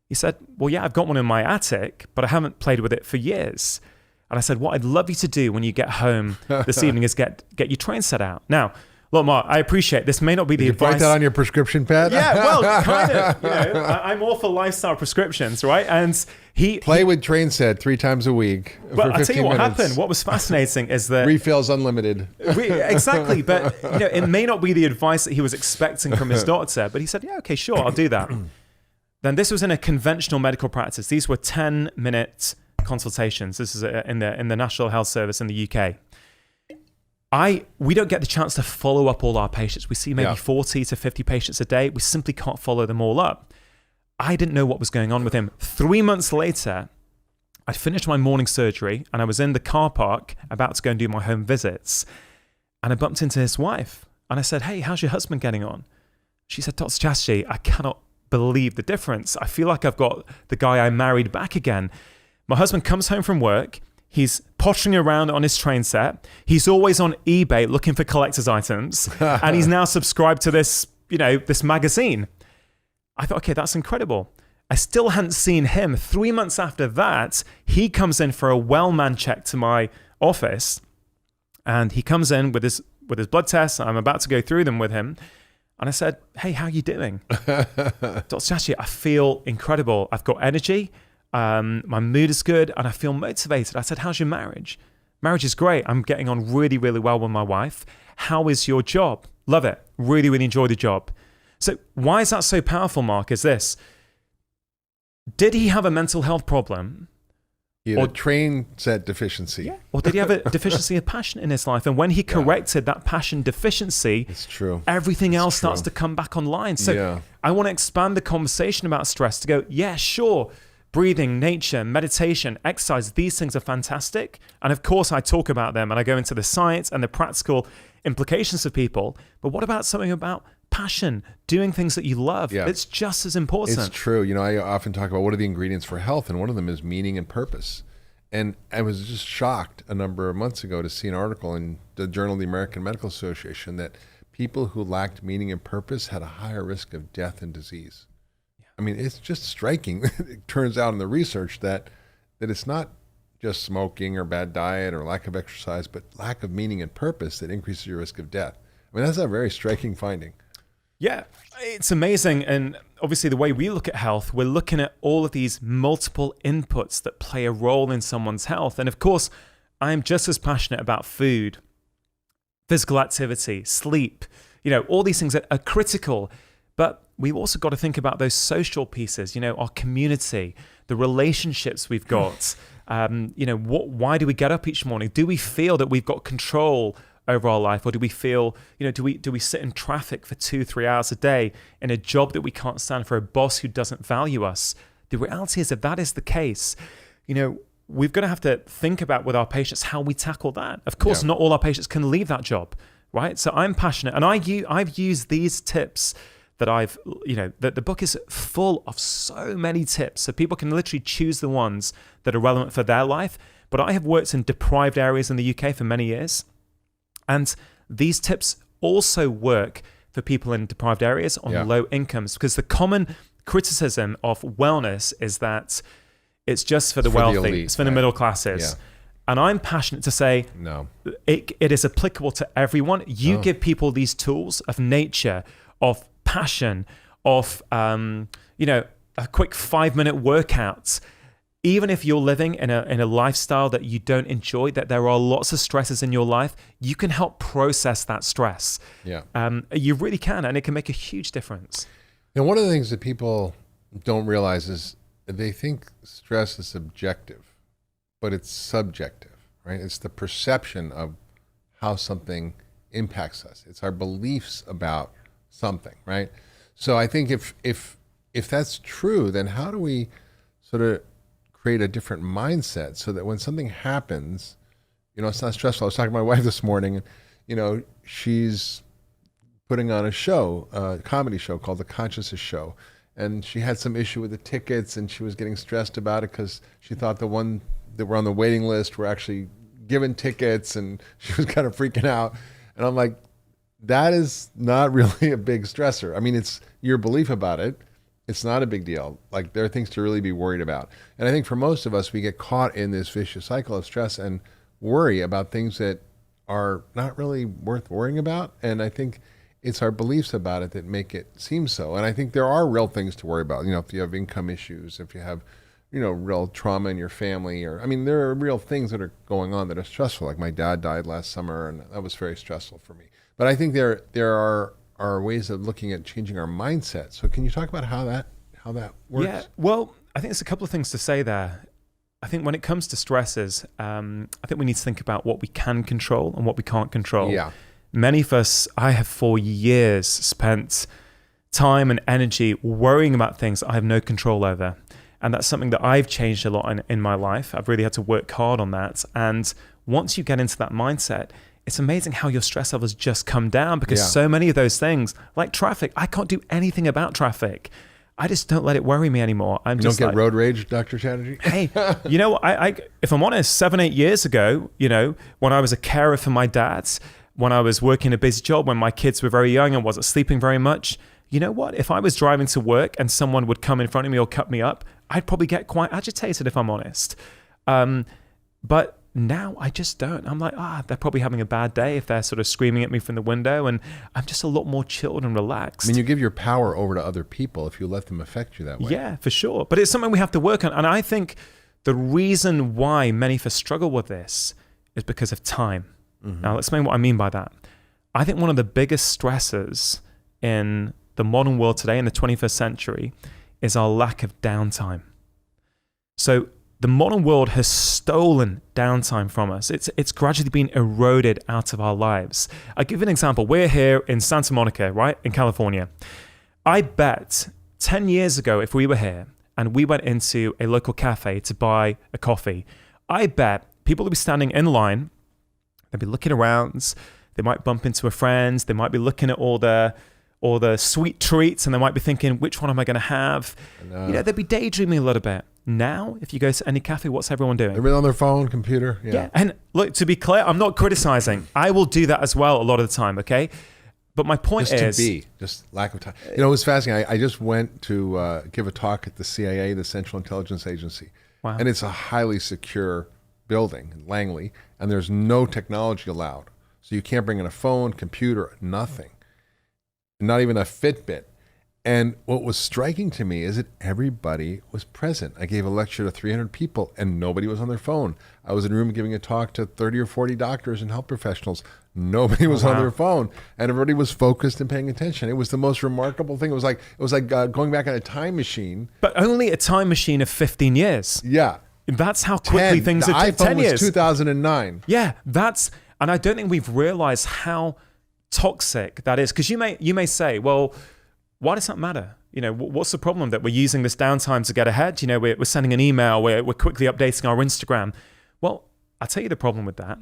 He said, well, yeah, I've got one in my attic, but I haven't played with it for years. And I said, what I'd love you to do when you get home this evening is get your train set out. Now, look, Mark, I appreciate this may not be the advice.
Did you write that on your prescription pad?
Yeah, well, kind of. You know, I'm all for lifestyle prescriptions, right? And he
play with train set 3 times a week.
Well,
for 15
I'll tell you what
minutes.
happened. What was fascinating is that
refills unlimited.
Exactly, but you know, it may not be the advice that he was expecting from his doctor. But he said, yeah, okay, sure, I'll do that. Then this was in a conventional medical practice. These were 10-minute consultations. This is in the National Health Service in the UK. We don't get the chance to follow up all our patients. We see maybe 40 to 50 patients a day. We simply can't follow them all up. I didn't know what was going on with him. 3 months later, I finished my morning surgery and I was in the car park about to go and do my home visits. And I bumped into his wife. And I said, hey, how's your husband getting on? She said, Dr. Chatterjee, I cannot believe the difference. I feel like I've got the guy I married back again. My husband comes home from work. He's pottering around on his train set. He's always on eBay looking for collector's items. And he's now subscribed to this, you know, this magazine. I thought, okay, that's incredible. I still hadn't seen him. 3 months after that, he comes in for a well-man check to my office. And he comes in with this with his blood tests. I'm about to go through them with him. And I said, hey, how are you doing? Dr. Chatterjee, I feel incredible. I've got energy. My mood is good and I feel motivated. I said, how's your marriage? Marriage is great. I'm getting on really, really well with my wife. How is your job? Love it. Really, really enjoy the job. So why is that so powerful, Mark, is this. Did he have a mental health problem?
He had a train set deficiency.
Yeah. Or did he have a deficiency of passion in his life? And when he corrected that passion deficiency,
it's true.
Everything else starts to come back online. So I want to expand the conversation about stress to go, yeah, sure, breathing, nature, meditation, exercise, these things are fantastic. And of course, I talk about them and I go into the science and the practical implications for people. But what about something about passion, doing things that you love?
Yeah.
It's just as important.
It's true. You know, I often talk about what are the ingredients for health, and one of them is meaning and purpose. And I was just shocked a number of months ago to see an article in the Journal of the American Medical Association that people who lacked meaning and purpose had a higher risk of death and disease. Yeah. I mean, it's just striking. It turns out in the research that it's not just smoking or bad diet or lack of exercise, but lack of meaning and purpose that increases your risk of death. I mean, that's a very striking finding.
Yeah, it's amazing. And obviously the way we look at health, we're looking at all of these multiple inputs that play a role in someone's health. And of course, I'm just as passionate about food, physical activity, sleep, all these things that are critical. But we've also got to think about those social pieces, our community, the relationships we've got. Why do we get up each morning? Do we feel that we've got control over our life, or do we feel, do we sit in traffic for 2-3 hours a day in a job that we can't stand for a boss who doesn't value us? The reality is, if that is the case, we've got to have to think about with our patients how we tackle that. Of course, not all our patients can leave that job, right? So I'm passionate, and I've used these tips that the book is full of so many tips, so people can literally choose the ones that are relevant for their life. But I have worked in deprived areas in the UK for many years. And these tips also work for people in deprived areas on low incomes, because the common criticism of wellness is that it's just for the wealthy, elite, it's for the middle classes. Yeah. And I'm passionate to say, no, it is applicable to everyone. You give people these tools of nature, of passion, of a quick 5-minute workout. Even if you're living in a lifestyle that you don't enjoy, that there are lots of stresses in your life, you can help process that stress. Yeah, you really can, and it can make a huge difference.
And one of the things that people don't realize is they think stress is subjective, but it's subjective, right? It's the perception of how something impacts us. It's our beliefs about something, right? So I think if that's true, then how do we sort of create a different mindset so that when something happens, it's not stressful. I was talking to my wife this morning, and, she's putting on a comedy show called The Consciousness Show. And she had some issue with the tickets, and she was getting stressed about it because she thought the one that were on the waiting list were actually given tickets, and she was kind of freaking out. And I'm like, that is not really a big stressor. I mean, it's your belief about it. It's not a big deal. Like, there are things to really be worried about. And I think for most of us, we get caught in this vicious cycle of stress and worry about things that are not really worth worrying about. And I think it's our beliefs about it that make it seem so. And I think there are real things to worry about. If you have income issues, if you have, real trauma in your family, there are real things that are going on that are stressful. Like my dad died last summer, and that was very stressful for me. But I think there are ways of looking at changing our mindset. So can you talk about how that works?
Yeah, well, I think there's a couple of things to say there. I think when it comes to stresses, I think we need to think about what we can control and what we can't control. Yeah. Many of us, I have for years spent time and energy worrying about things I have no control over. And that's something that I've changed a lot in my life. I've really had to work hard on that. And once you get into that mindset, it's amazing how your stress levels just come down, because so many of those things, like traffic, I can't do anything about traffic. I just don't let it worry me anymore.
You don't get road rage, Dr. Chatterjee?
Hey, I if I'm honest, 7-8 years ago, when I was a carer for my dad, when I was working a busy job, when my kids were very young and wasn't sleeping very much, you know what? If I was driving to work and someone would come in front of me or cut me up, I'd probably get quite agitated, if I'm honest. But now I just don't. I'm like, they're probably having a bad day if they're sort of screaming at me from the window, and I'm just a lot more chilled and relaxed.
I mean, you give your power over to other people if you let them affect you that way.
Yeah, for sure. But it's something we have to work on. And I think the reason why many of us struggle with this is because of time. Now, I'll explain what I mean by that. I think one of the biggest stressors in the modern world today, in the 21st century, is our lack of downtime. So the modern world has stolen downtime from us. It's gradually been eroded out of our lives. I'll give you an example. We're here in Santa Monica, right, in California. I bet 10 years ago, if we were here and we went into a local cafe to buy a coffee, I bet people would be standing in line, they'd be looking around, they might bump into a friend, they might be looking at all the sweet treats, and they might be thinking, which one am I going to have? They'd be daydreaming a little bit. Now, if you go to any cafe, what's everyone doing?
They're on their phone, computer.
Yeah. And look, to be clear, I'm not criticizing. I will do that as well a lot of the time, okay? But my point is...
just lack of time. You know, it was fascinating. I just went to give a talk at the CIA, the Central Intelligence Agency.
Wow.
And it's a highly secure building in Langley, and there's no technology allowed. So you can't bring in a phone, computer, nothing. Not even a Fitbit. And what was striking to me is that everybody was present. I gave a lecture to 300 people and nobody was on their phone. I was in a room giving a talk to 30 or 40 doctors and health professionals. Nobody was on their phone, and everybody was focused and paying attention. It was the most remarkable thing. It was like going back in a time machine.
But only a time machine of 15 years.
Yeah.
That's how quickly things are. 10 years.
2009.
Yeah, and I don't think we've realized how toxic that is. Because you may say, well, why does that matter? You know, what's the problem that we're using this downtime to get ahead? You know, we're sending an email, we're quickly updating our Instagram. Well, I'll tell you the problem with that.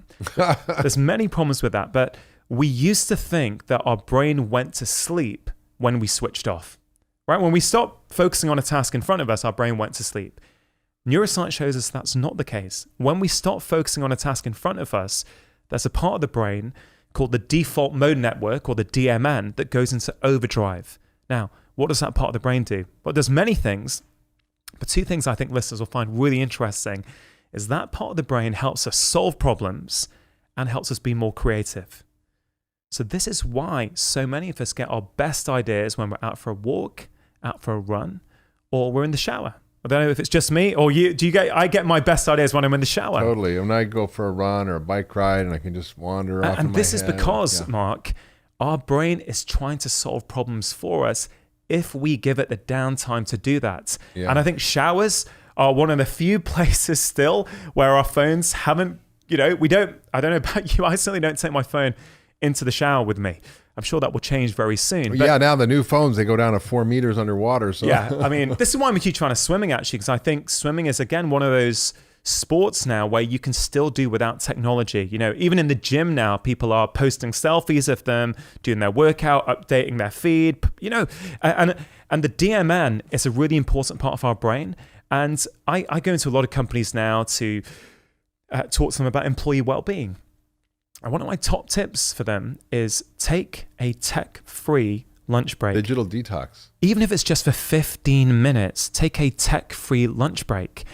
There's many problems with that, but we used to think that our brain went to sleep when we switched off, right? When we stopped focusing on a task in front of us, our brain went to sleep. Neuroscience shows us that's not the case. When we stop focusing on a task in front of us, there's a part of the brain called the default mode network, or the DMN, that goes into overdrive. Now, what does that part of the brain do? Well, there's many things, but two things I think listeners will find really interesting is that part of the brain helps us solve problems and helps us be more creative. So this is why so many of us get our best ideas when we're out for a walk, out for a run, or we're in the shower. I don't know if it's just me or you. I get my best ideas when I'm in the shower.
Totally. When I go for a run or a bike ride and I can just wander off in my
And this is
head.
because, Mark, our brain is trying to solve problems for us if we give it the downtime to do that.
Yeah.
And I think showers are one of the few places still where our phones haven't, I don't know about you, I certainly don't take my phone into the shower with me. I'm sure that will change very soon.
Well, yeah, now the new phones, they go down to 4 meters underwater. So.
Yeah, I mean, this is why I'm a huge fan of swimming, actually, because I think swimming is, again, one of those sports now where you can still do without technology. You know, even in the gym now, people are posting selfies of them doing their workout, updating their feed, and the DMN is a really important part of our brain. And I go into a lot of companies now to talk to them about employee well-being. And one of my top tips for them is take a tech-free lunch break.
Digital detox.
Even if it's just for 15 minutes, take a tech-free lunch break.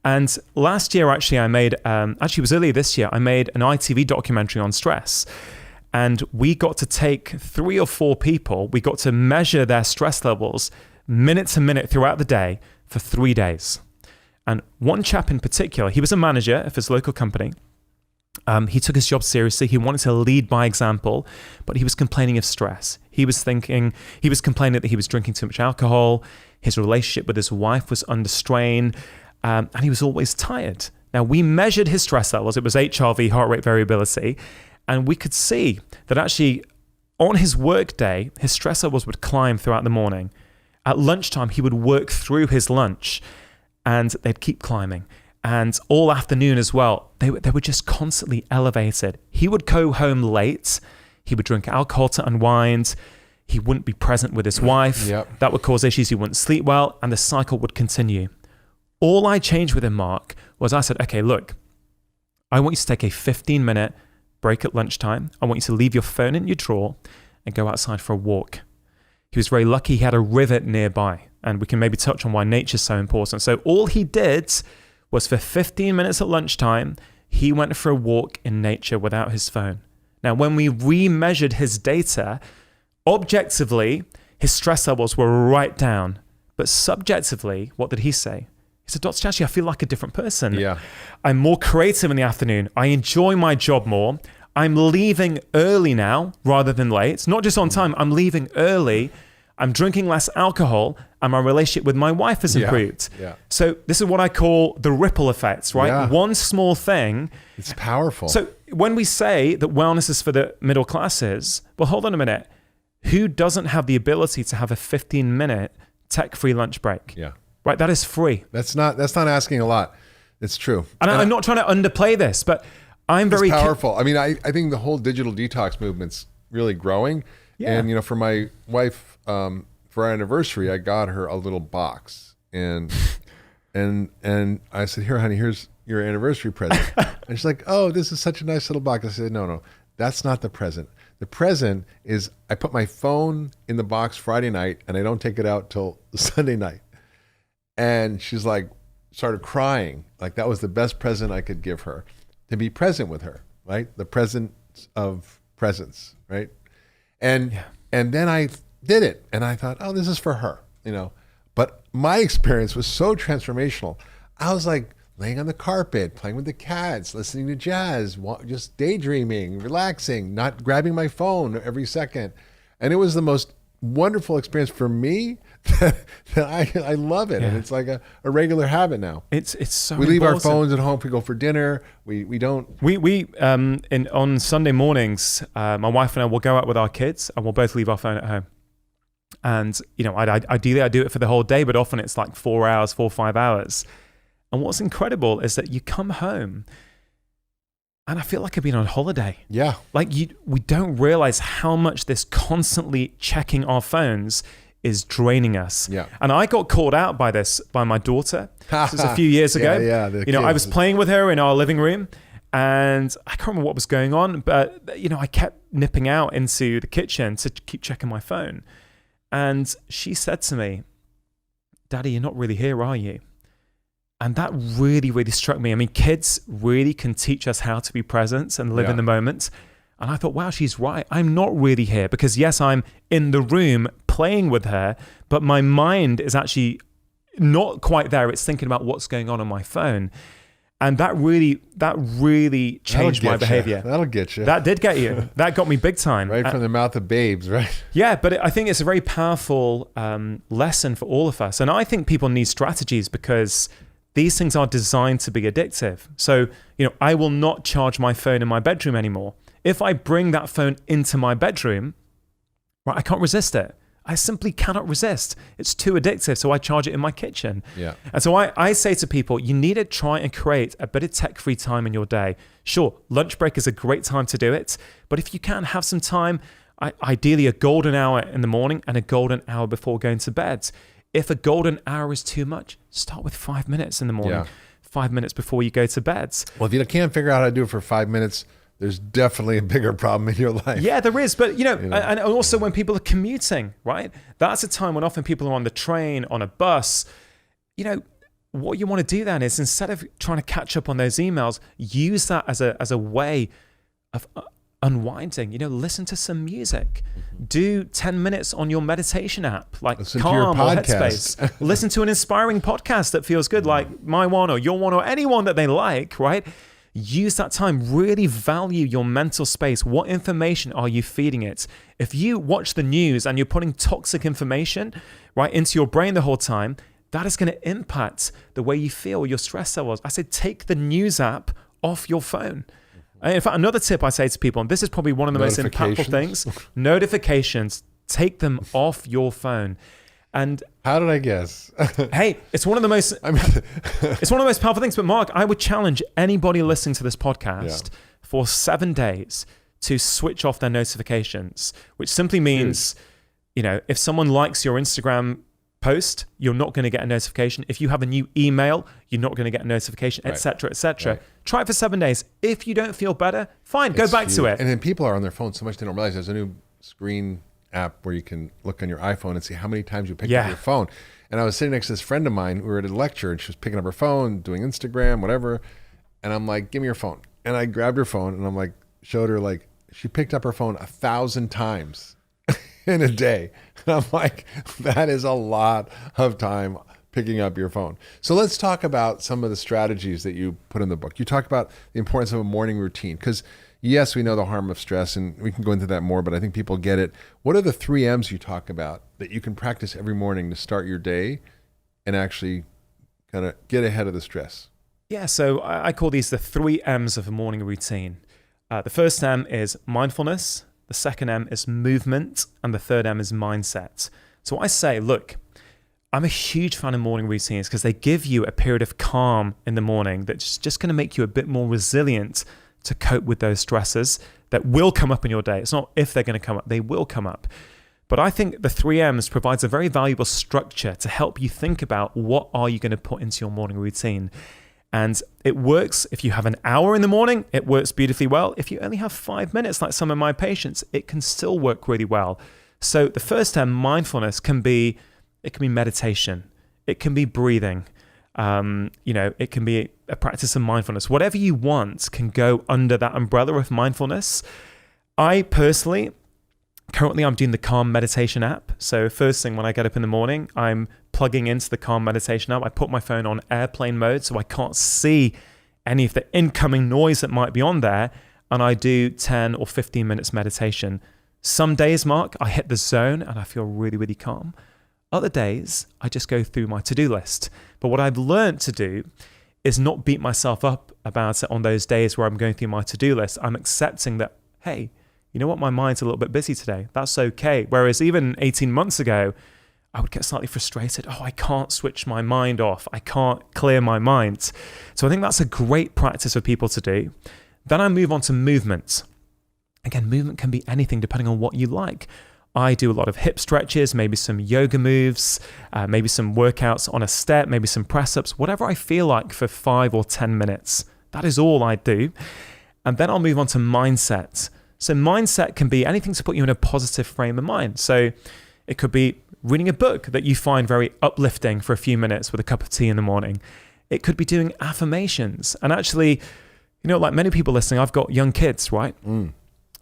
And last year, actually, it was earlier this year, I made an ITV documentary on stress. And we got to take 3 or 4 people, we got to measure their stress levels minute to minute throughout the day for 3 days. And one chap in particular, he was a manager of his local company. He took his job seriously. He wanted to lead by example, but he was complaining of stress. He was complaining that he was drinking too much alcohol. His relationship with his wife was under strain. And he was always tired. Now, we measured his stress levels. It was HRV, heart rate variability. And we could see that actually on his work day, his stress levels would climb throughout the morning. At lunchtime, he would work through his lunch and they'd keep climbing. And all afternoon as well, they were just constantly elevated. He would go home late. He would drink alcohol to unwind. He wouldn't be present with his wife.
Yep.
That would cause issues. He wouldn't sleep well. And the cycle would continue. All I changed with him, Mark, was I said, okay, look, I want you to take a 15-minute break at lunchtime. I want you to leave your phone in your drawer and go outside for a walk. He was very lucky he had a river nearby. And we can maybe touch on why nature's so important. So all he did was for 15 minutes at lunchtime, he went for a walk in nature without his phone. Now, when we remeasured his data, objectively, his stress levels were right down. But subjectively, what did he say? He said, Dr. Chatterjee, I feel like a different person.
Yeah.
I'm more creative in the afternoon. I enjoy my job more. I'm leaving early now rather than late. It's not just on time. I'm leaving early. I'm drinking less alcohol, and my relationship with my wife has improved.
Yeah.
So this is what I call the ripple effects, right?
Yeah.
One small thing.
It's powerful.
So when we say that wellness is for the middle classes, well, hold on a minute. Who doesn't have the ability to have a 15-minute tech-free lunch break?
Yeah.
Right? That is free.
That's not asking a lot. It's true.
And I'm not trying to underplay this, but I'm very
powerful. I mean, I think the whole digital detox movement's really growing.
Yeah.
And, you know, for my wife, for our anniversary, I got her a little box, and I said, "Here, honey, here's your anniversary present." And she's like, "Oh, this is such a nice little box." I said, "No, that's not the present. The present is I put my phone in the box Friday night, and I don't take it out till Sunday night." And she's like, started crying. Like that was the best present I could give her, to be present with her, right? The presence of presence, right? And then I did it, and I thought, oh, this is for her, you know. But my experience was so transformational. I was like laying on the carpet, playing with the cats, listening to jazz, just daydreaming, relaxing, not grabbing my phone every second. And it was the most wonderful experience for me that I love it. And it's like a regular habit now.
It's so
we leave
important.
our phones at home. We go for dinner. We don't.
On Sunday mornings, my wife and I will go out with our kids, and we'll both leave our phone at home. And you know, ideally I do it for the whole day, but often it's like 4 hours, 4 or 5 hours. And what's incredible is that you come home, and I feel like I've been on holiday.
Yeah.
Like we don't realize how much this constantly checking our phones is draining us.
Yeah.
And I got called out by this by my daughter. This was a few years ago. I was playing with her in our living room, and I can't remember what was going on, but you know, I kept nipping out into the kitchen to keep checking my phone. And she said to me, "Daddy, you're not really here, are you?" And that really, really struck me. I mean, kids really can teach us how to be present and live in the moment. And I thought, wow, she's right. I'm not really here, because yes, I'm in the room playing with her, but my mind is actually not quite there. It's thinking about what's going on my phone. And that really changed my behavior.
That'll get you.
That did get you. That got me big time.
Right from the mouth of babes, right?
Yeah, but I think it's a very powerful lesson for all of us. And I think people need strategies, because these things are designed to be addictive. So, you know, I will not charge my phone in my bedroom anymore. If I bring that phone into my bedroom, right, I can't resist it. I simply cannot resist. It's too addictive, so I charge it in my kitchen.
Yeah.
And so I say to people, you need to try and create a bit of tech-free time in your day. Sure, lunch break is a great time to do it, but if you can, have some time, ideally a golden hour in the morning and a golden hour before going to bed. If a golden hour is too much, start with 5 minutes in the morning, 5 minutes before you go to bed.
Well, if you can't figure out how to do it for 5 minutes, there's definitely a bigger problem in your life.
Yeah, there is. But, you know, and also when people are commuting, right? That's a time when often people are on the train, on a bus. You know, what you want to do then is, instead of trying to catch up on those emails, use that as a way of unwinding. You know, listen to some music. Do 10 minutes on your meditation app, like Calm or Headspace. Listen to an inspiring podcast that feels good, like my one or your one or anyone that they like, right? Use that time. Really value your mental space. What information are you feeding it? If you watch the news and you're putting toxic information right into your brain the whole time, that is going to impact the way you feel, your stress levels. I said, take the news app off your phone. In fact, another tip I say to people, and this is probably one of the most impactful things, notifications, take them off your phone. And
how did I guess?
Hey, it's one of the most it's one of the most powerful things. But Mark, I would challenge anybody listening to this podcast for 7 days to switch off their notifications, which simply means, you know, if someone likes your Instagram post, you're not going to get a notification. If you have a new email, you're not going to get a notification, etc., etc. Try it for 7 days. If you don't feel better, fine, go back to it.
And then people are on their phone so much they don't realize there's a new screen app where you can look on your iPhone and see how many times you picked up your phone. And I was sitting next to this friend of mine. We were at a lecture, and she was picking up her phone, doing Instagram, whatever.
And I'm like, give me your phone. And I grabbed her phone and I'm like, showed her, like, she picked up her phone 1,000 times in a day. And I'm like, that is a lot of time picking up your phone. So let's talk about some of the strategies that you put in the book. You talk about the importance of a morning routine, because yes, we know the harm of stress, and we can go into that more, but I think people get it. What are the 3 M's you talk about that you can practice every morning to start your day and actually kind of get ahead of the stress?
Yeah, so I call these the 3 M's of a morning routine. The first M is mindfulness, the second M is movement, and the third M is mindset. So I say, look, I'm a huge fan of morning routines because they give you a period of calm in the morning that's just going to make you a bit more resilient to cope with those stresses that will come up in your day. It's not if they're going to come up, they will come up. But I think the 3 M's provides a very valuable structure to help you think about what are you going to put into your morning routine. And it works if you have an hour in the morning, it works beautifully well. If you only have 5 minutes, like some of my patients, it can still work really well. So the first M, mindfulness, can be meditation, it can be breathing, it can be a practice of mindfulness. Whatever you want can go under that umbrella of mindfulness. I personally, currently I'm doing the Calm Meditation app. So first thing when I get up in the morning, I'm plugging into the Calm Meditation app. I put my phone on airplane mode so I can't see any of the incoming noise that might be on there. And I do 10 or 15 minutes meditation. Some days, Mark, I hit the zone and I feel really, really calm. Other days, I just go through my to-do list. But what I've learned to do is not beat myself up about it on those days where I'm going through my to-do list. I'm accepting that, hey, you know what, my mind's a little bit busy today. That's okay. Whereas even 18 months ago, I would get slightly frustrated. Oh, I can't switch my mind off. I can't clear my mind. So I think that's a great practice for people to do. Then I move on to movement. Again, movement can be anything depending on what you like. I do a lot of hip stretches, maybe some yoga moves, maybe some workouts on a step, maybe some press-ups, whatever I feel like for 5 or 10 minutes. That is all I do. And then I'll move on to mindset. So mindset can be anything to put you in a positive frame of mind. So it could be reading a book that you find very uplifting for a few minutes with a cup of tea in the morning. It could be doing affirmations. And actually, like many people listening, I've got young kids, right?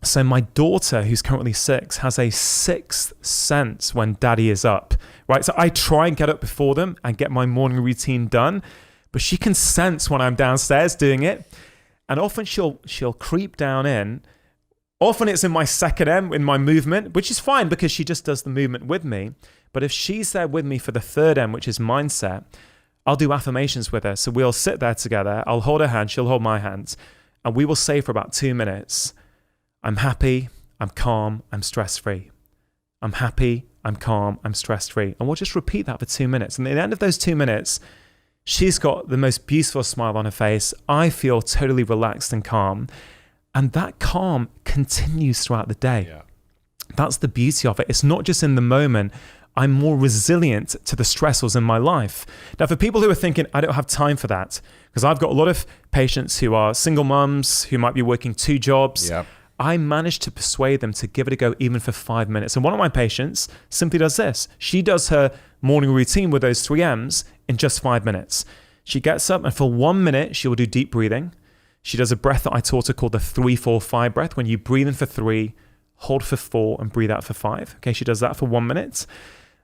So my daughter, who's currently 6, has a 6th sense when daddy is up, right? So I try and get up before them and get my morning routine done, but she can sense when I'm downstairs doing it. And often she'll creep down in. Often it's in my second M, in my movement, which is fine because she just does the movement with me. But if she's there with me for the third M, which is mindset, I'll do affirmations with her. So we'll sit there together. I'll hold her hand. She'll hold my hand. And we will say for about 2 minutes, I'm happy, I'm calm, I'm stress-free. I'm happy, I'm calm, I'm stress-free. And we'll just repeat that for 2 minutes. And at the end of those 2 minutes, she's got the most beautiful smile on her face. I feel totally relaxed and calm. And that calm continues throughout the day. Yeah. That's the beauty of it. It's not just in the moment. I'm more resilient to the stressors in my life. Now, for people who are thinking, I don't have time for that, because I've got a lot of patients who are single mums, who might be working 2 jobs. Yep. I managed to persuade them to give it a go even for 5 minutes. And one of my patients simply does this. She does her morning routine with those 3 M's in just 5 minutes. She gets up and for 1 minute, she will do deep breathing. She does a breath that I taught her called the 3-4-5 breath, when you breathe in for 3, hold for 4, and breathe out for 5. Okay, she does that for 1 minute.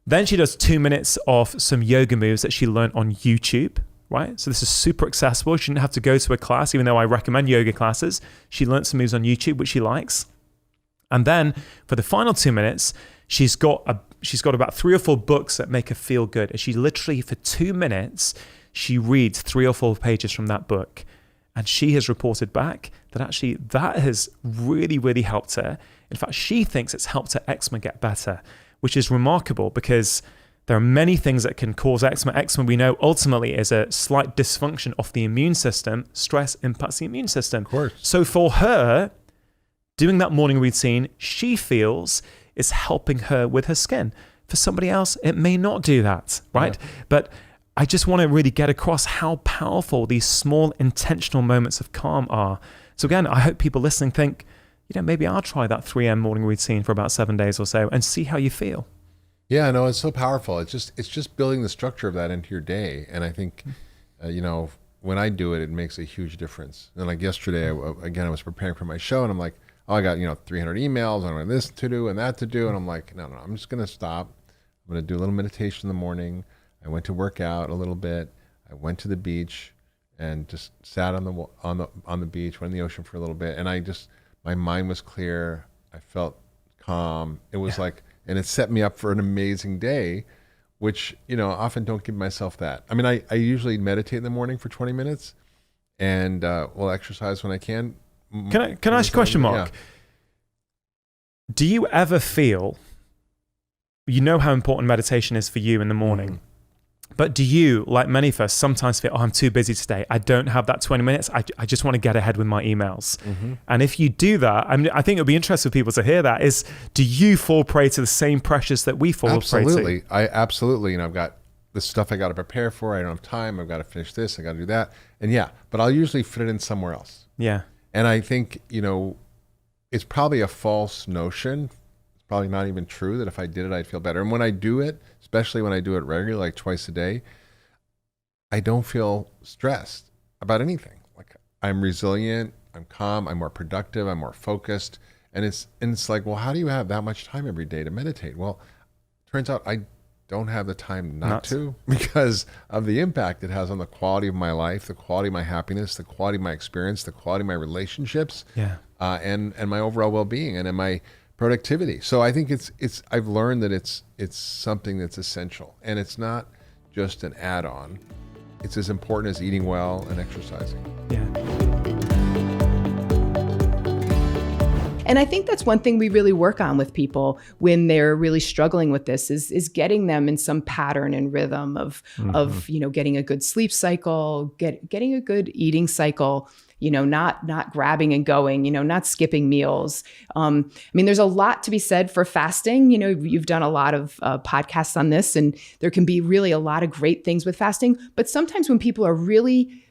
Then she does 2 minutes of some yoga moves that she learned on YouTube. Right? So this is super accessible. She didn't have to go to a class, even though I recommend yoga classes. She learned some moves on YouTube, which she likes. And then for the final 2 minutes, she's got about 3 or 4 books that make her feel good. And she literally, for 2 minutes, she reads 3 or 4 pages from that book. And she has reported back that actually that has really, really helped her. In fact, she thinks it's helped her eczema get better, which is remarkable because there are many things that can cause eczema. Eczema, we know, ultimately is a slight dysfunction of the immune system. Stress impacts the immune system.
Of course.
So for her, doing that morning routine, she feels is helping her with her skin. For somebody else, it may not do that, right? Yeah. But I just want to really get across how powerful these small intentional moments of calm are. So again, I hope people listening think, maybe I'll try that 3 M morning routine for about 7 days or so and see how you feel.
Yeah, no, it's so powerful. It's just building the structure of that into your day. And I think, when I do it, it makes a huge difference. And like yesterday, I was preparing for my show, and I'm like, oh, I got 300 emails, I got this to do and that to do, and I'm like, no, I'm just gonna stop. I'm gonna do a little meditation in the morning. I went to work out a little bit. I went to the beach and just sat on the beach, went in the ocean for a little bit, and my mind was clear. I felt calm. It was and it set me up for an amazing day, which, often don't give myself that. I mean, I usually meditate in the morning for 20 minutes and will exercise when I can.
Can I ask you a question, Mark?
Yeah.
Do you ever feel, how important meditation is for you in the morning, but do you, like many of us, sometimes feel, I'm too busy today. I don't have that 20 minutes. I just want to get ahead with my emails. And if you do that, I think it would be interesting for people to hear that, do you fall prey to the same pressures that we fall prey to?
Absolutely. I've got the stuff I got to prepare for. I don't have time. I've got to finish this. I got to do that. And but I'll usually fit it in somewhere else.
Yeah.
And I think, it's probably a false notion. It's probably not even true that if I did it, I'd feel better. And when I do it, especially when I do it regularly, like twice a day, I don't feel stressed about anything. Like, I'm resilient, I'm calm, I'm more productive, I'm more focused. And it's like, well, how do you have that much time every day to meditate? Well, turns out I don't have the time not to, because of the impact it has on the quality of my life, the quality of my happiness, the quality of my experience, the quality of my relationships, and my overall well-being and my productivity. So I think I've learned that it's something that's essential, and it's not just an add-on. It's as important as eating well and exercising.
Yeah.
And I think that's one thing we really work on with people when they're really struggling with this is getting them in some pattern and rhythm of getting a good sleep cycle, getting a good eating cycle, not grabbing and going, not skipping meals. There's a lot to be said for fasting. You've done a lot of podcasts on this, and there can be really a lot of great things with fasting. But sometimes when people are really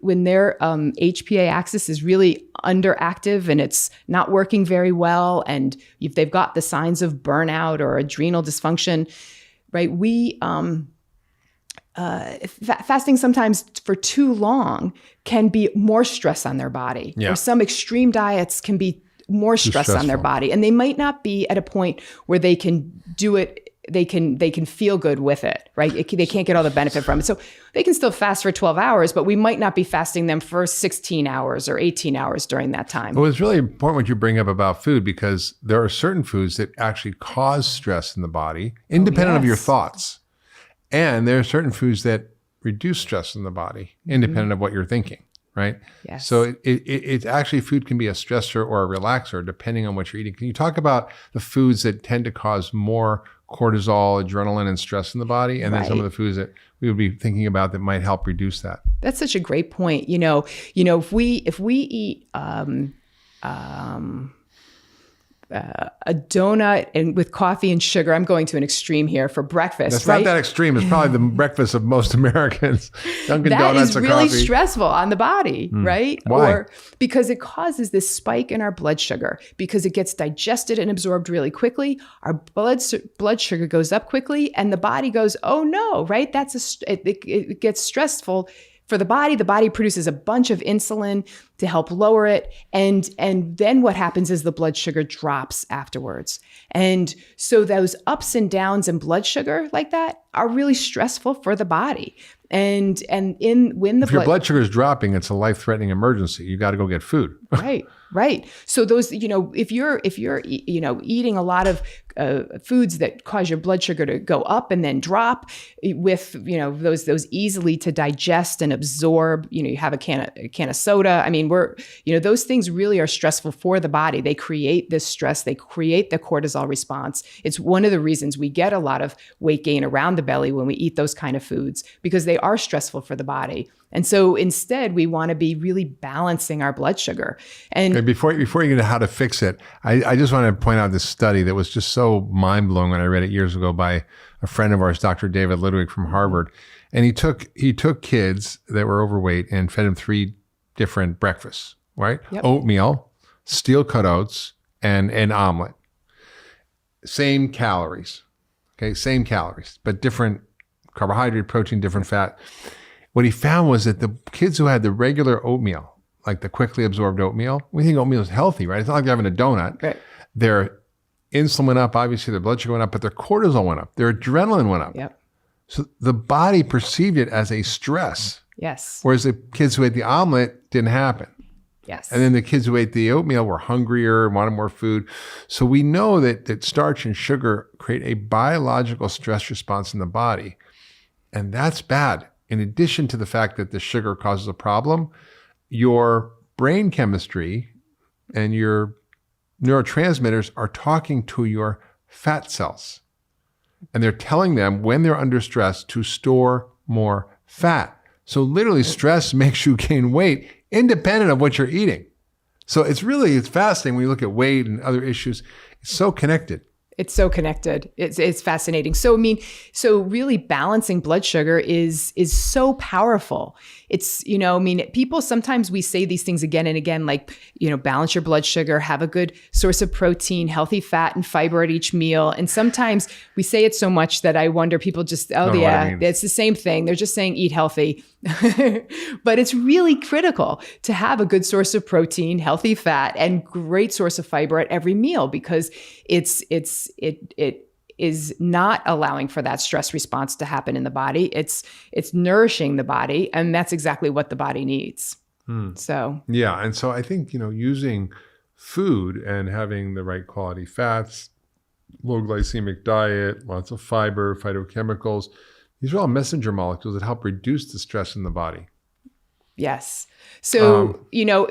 when their HPA axis is really underactive and it's not working very well, and if they've got the signs of burnout or adrenal dysfunction, right? Fasting sometimes for too long can be more stress on their body.
Yeah.
Or some extreme diets can be more stress on their body, and they might not be at a point where they can do it. They can feel good with it, right? They can't get all the benefit from it. So they can still fast for 12 hours, but we might not be fasting them for 16 hours or 18 hours during that time.
Well, it's really important what you bring up about food, because there are certain foods that actually cause stress in the body, independent of your thoughts. And there are certain foods that reduce stress in the body, independent of what you're thinking, right?
Yes.
So it actually, food can be a stressor or a relaxer depending on what you're eating. Can you talk about the foods that tend to cause more cortisol, adrenaline, and stress in the body, and then some of the foods that we would be thinking about that might help reduce that?
That's such a great point. If we eat a donut and with coffee and sugar, I'm going to an extreme here, for breakfast.
That's not that extreme. It's probably the breakfast of most Americans. Dunkin' Donuts
is
and
really
coffee.
stressful on the body, right?
Why?
Or because it causes this spike in our blood sugar, because it gets digested and absorbed really quickly. Our blood sugar goes up quickly, and the body goes, "Oh no!" Right? It gets stressful for the body. The body produces a bunch of insulin to help lower it. And then what happens is the blood sugar drops afterwards. And so those ups and downs in blood sugar like that are really stressful for the body. And if
your blood sugar is dropping, it's a life-threatening emergency. You got to go get food.
Right. So those, if you're eating a lot of foods that cause your blood sugar to go up and then drop, with those easily to digest and absorb, you have a can of soda. Those things really are stressful for the body. They create this stress. They create the cortisol response. It's one of the reasons we get a lot of weight gain around the belly when we eat those kind of foods, because they are stressful for the body. And so instead, we want to be really balancing our blood sugar. And
before you get into how to fix it, I just want to point out this study that was just so mind-blowing when I read it years ago by a friend of ours, Dr. David Ludwig from Harvard. And he took kids that were overweight and fed them 3 different breakfasts, right?
Yep.
Oatmeal, steel-cut oats, and an omelet. Same calories, okay? Same calories, but different carbohydrate, protein, different fat.
what he found was that the kids who had the regular oatmeal, like the quickly absorbed oatmeal, we think oatmeal is healthy, right? It's not like they're having a donut.
Right.
Their insulin went up, obviously their blood sugar went up, but their cortisol went up, their adrenaline went up.
Yep.
So the body perceived it as a stress.
Yes.
Whereas the kids who ate the omelet didn't happen.
Yes.
And then the kids who ate the oatmeal were hungrier, wanted more food. So we know that starch and sugar create a biological stress response in the body. And that's bad. In addition to the fact that the sugar causes a problem, your brain chemistry and your neurotransmitters are talking to your fat cells. And they're telling them when they're under stress to store more fat. So literally stress makes you gain weight independent of what you're eating. So it's fascinating when you look at weight and other issues. It's so connected.
It's so connected. It's fascinating. So so really balancing blood sugar is so powerful. It's, people, sometimes we say these things again and again, like, balance your blood sugar, have a good source of protein, healthy fat and fiber at each meal. And sometimes we say it so much that I wonder people just, it's the same thing. They're just saying eat healthy. But it's really critical to have a good source of protein, healthy fat, and great source of fiber at every meal, because it is not allowing for that stress response to happen in the body. It's nourishing the body, and that's exactly what the body needs. So
yeah, and so I think using food and having the right quality fats, low glycemic diet, lots of fiber, phytochemicals, these are all messenger molecules that help reduce the stress in the body.
Yes. So,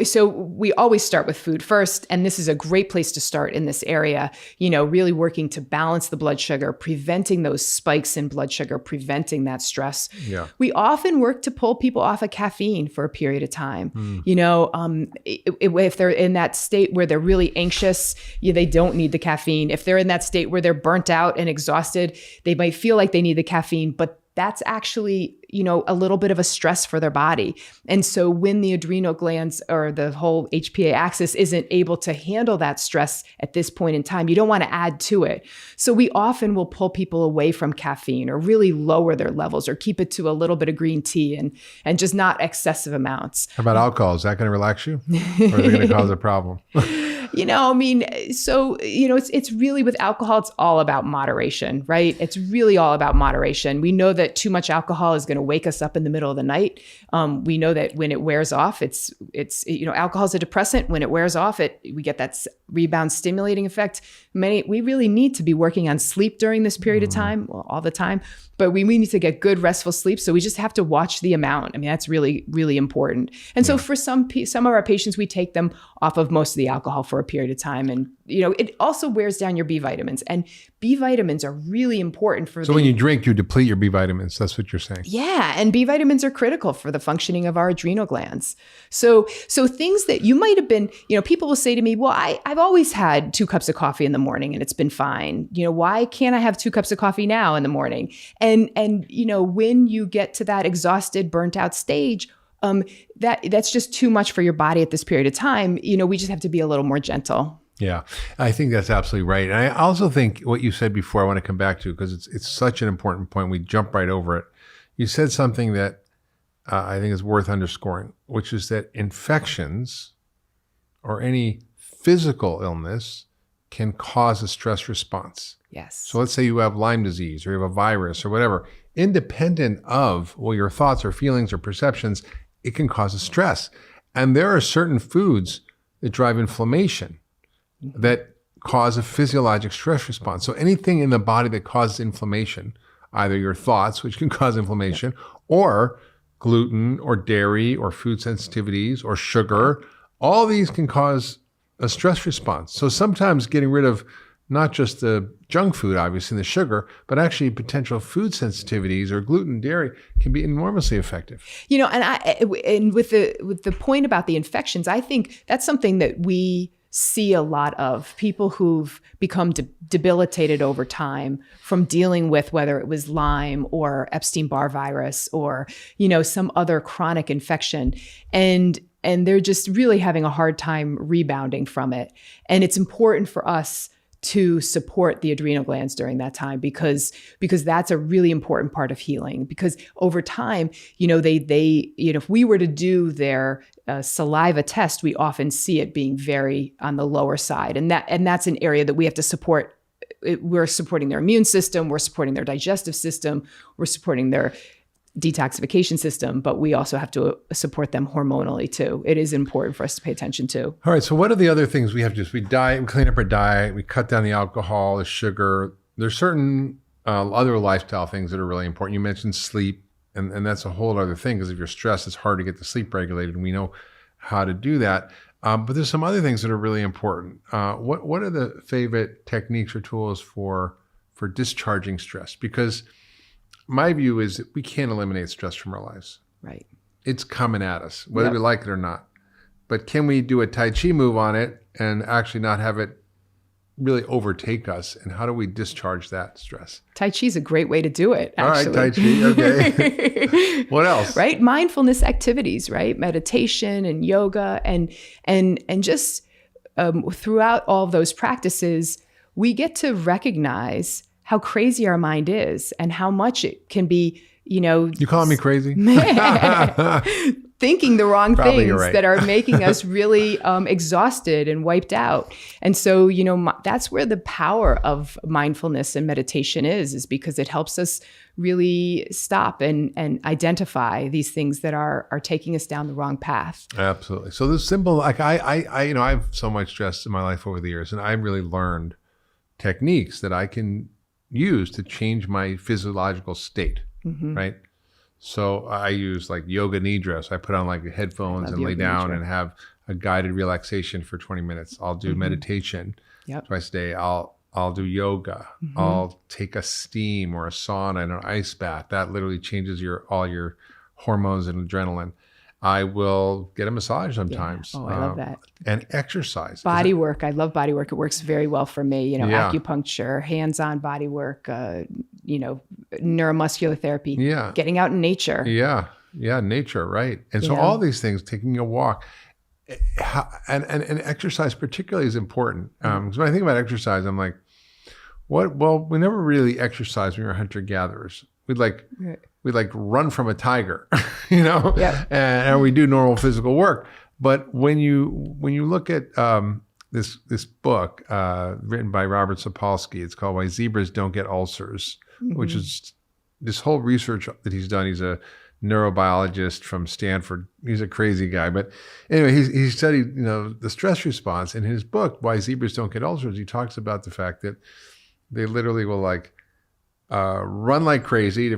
so we always start with food first, and this is a great place to start in this area, really working to balance the blood sugar, preventing those spikes in blood sugar, preventing that stress.
Yeah.
We often work to pull people off of caffeine for a period of time. If they're in that state where they're really anxious, they don't need the caffeine. If they're in that state where they're burnt out and exhausted, they might feel like they need the caffeine, but that's actually, a little bit of a stress for their body. And so when the adrenal glands or the whole HPA axis isn't able to handle that stress at this point in time, you don't want to add to it. So we often will pull people away from caffeine, or really lower their levels, or keep it to a little bit of green tea and just not excessive amounts.
How about alcohol? Is that going to relax you? Or is it going to cause a problem?
It's really, with alcohol, it's all about moderation, right? It's really all about moderation. We know that too much alcohol is going to wake us up in the middle of the night. We know that when it wears off, it's alcohol is a depressant. When it wears off, we get that rebound stimulating effect. We really need to be working on sleep during this period of time, well, all the time. But we need to get good restful sleep. So we just have to watch the amount. That's really, really important. And so for some of our patients, we take them off of most of the alcohol for a period of time. And, it also wears down your B vitamins. And B vitamins are really important for
when you drink, you deplete your B vitamins. That's what you're saying.
Yeah. And B vitamins are critical for the functioning of our adrenal glands. So things that you might have been, people will say to me, well, I've always had 2 cups of coffee in the morning and it's been fine. Why can't I have 2 cups of coffee now in the morning? And when you get to that exhausted, burnt out stage, that's just too much for your body at this period of time. We just have to be a little more gentle.
Yeah, I think that's absolutely right. And I also think what you said before, I want to come back to, because it's such an important point. We jump right over it. You said something that I think is worth underscoring, which is that infections or any physical illness can cause a stress response.
Yes.
So let's say you have Lyme disease, or you have a virus or whatever, independent of your thoughts or feelings or perceptions, it can cause a stress. And there are certain foods that drive inflammation that cause a physiologic stress response. So anything in the body that causes inflammation, either your thoughts, which can cause inflammation, or gluten or dairy or food sensitivities or sugar, all these can cause a stress response. So sometimes getting rid of not just the junk food, obviously, the sugar, but actually potential food sensitivities or gluten, dairy can be enormously effective.
And with the point about the infections, I think that's something that we see a lot of people who've become debilitated over time from dealing with whether it was Lyme or Epstein-Barr virus or, some other chronic infection. And they're just really having a hard time rebounding from it. And it's important for us to support the adrenal glands during that time, because that's a really important part of healing. Because over time, if we were to do their saliva test, we often see it being very on the lower side, and that's an area that we have to support. We're supporting their immune system, we're supporting their digestive system, we're supporting their detoxification system, but we also have to support them hormonally too. It is important for us to pay attention to.
All right. So what are the other things we have to do? We diet, we clean up our diet, we cut down the alcohol, the sugar. There's certain other lifestyle things that are really important. You mentioned sleep, and that's a whole other thing, because if you're stressed, it's hard to get the sleep regulated, and we know how to do that. But there's some other things that are really important. What are the favorite techniques or tools for discharging stress? Because my view is that we can't eliminate stress from our lives.
Right.
It's coming at us, whether we like it or not. But can we do a Tai Chi move on it and actually not have it really overtake us? And how do we discharge that stress?
Tai Chi is a great way to do it, actually.
All right, Tai Chi, okay. What else?
Right? Mindfulness activities, right? Meditation and yoga, and just throughout all of those practices, we get to recognize how crazy our mind is and how much it can be,
You calling me crazy?
thinking the wrong
Probably
things
right.
that are making us really exhausted and wiped out. And so, that's where the power of mindfulness and meditation is because it helps us really stop and identify these things that are taking us down the wrong path.
Absolutely. So this simple, like I have so much stress in my life over the years, and I've really learned techniques that I can use to change my physiological state, right? So I use like yoga nidra. So I put on like headphones and lay down and have a guided relaxation for 20 minutes. I'll do meditation twice a day. I'll do yoga. I'll take a steam or a sauna and an ice bath. That literally changes all your hormones and adrenaline. I will get a massage sometimes.
Yeah. Oh, I love that.
And exercise.
Body work. I love body work. It works very well for me. Acupuncture, hands-on body work, neuromuscular therapy.
Yeah.
Getting out in nature.
Yeah. Yeah. Nature. Right. And so all these things, taking a walk and exercise particularly is important. Because when I think about exercise, I'm like, what? Well, we never really exercised when we were hunter-gatherers. We'd run from a tiger, and we do normal physical work. But when you look at this book written by Robert Sapolsky, it's called Why Zebras Don't Get Ulcers, which is this whole research that he's done. He's a neurobiologist from Stanford. He's a crazy guy. But anyway, he studied the stress response. In his book, Why Zebras Don't Get Ulcers, he talks about the fact that they literally will run like crazy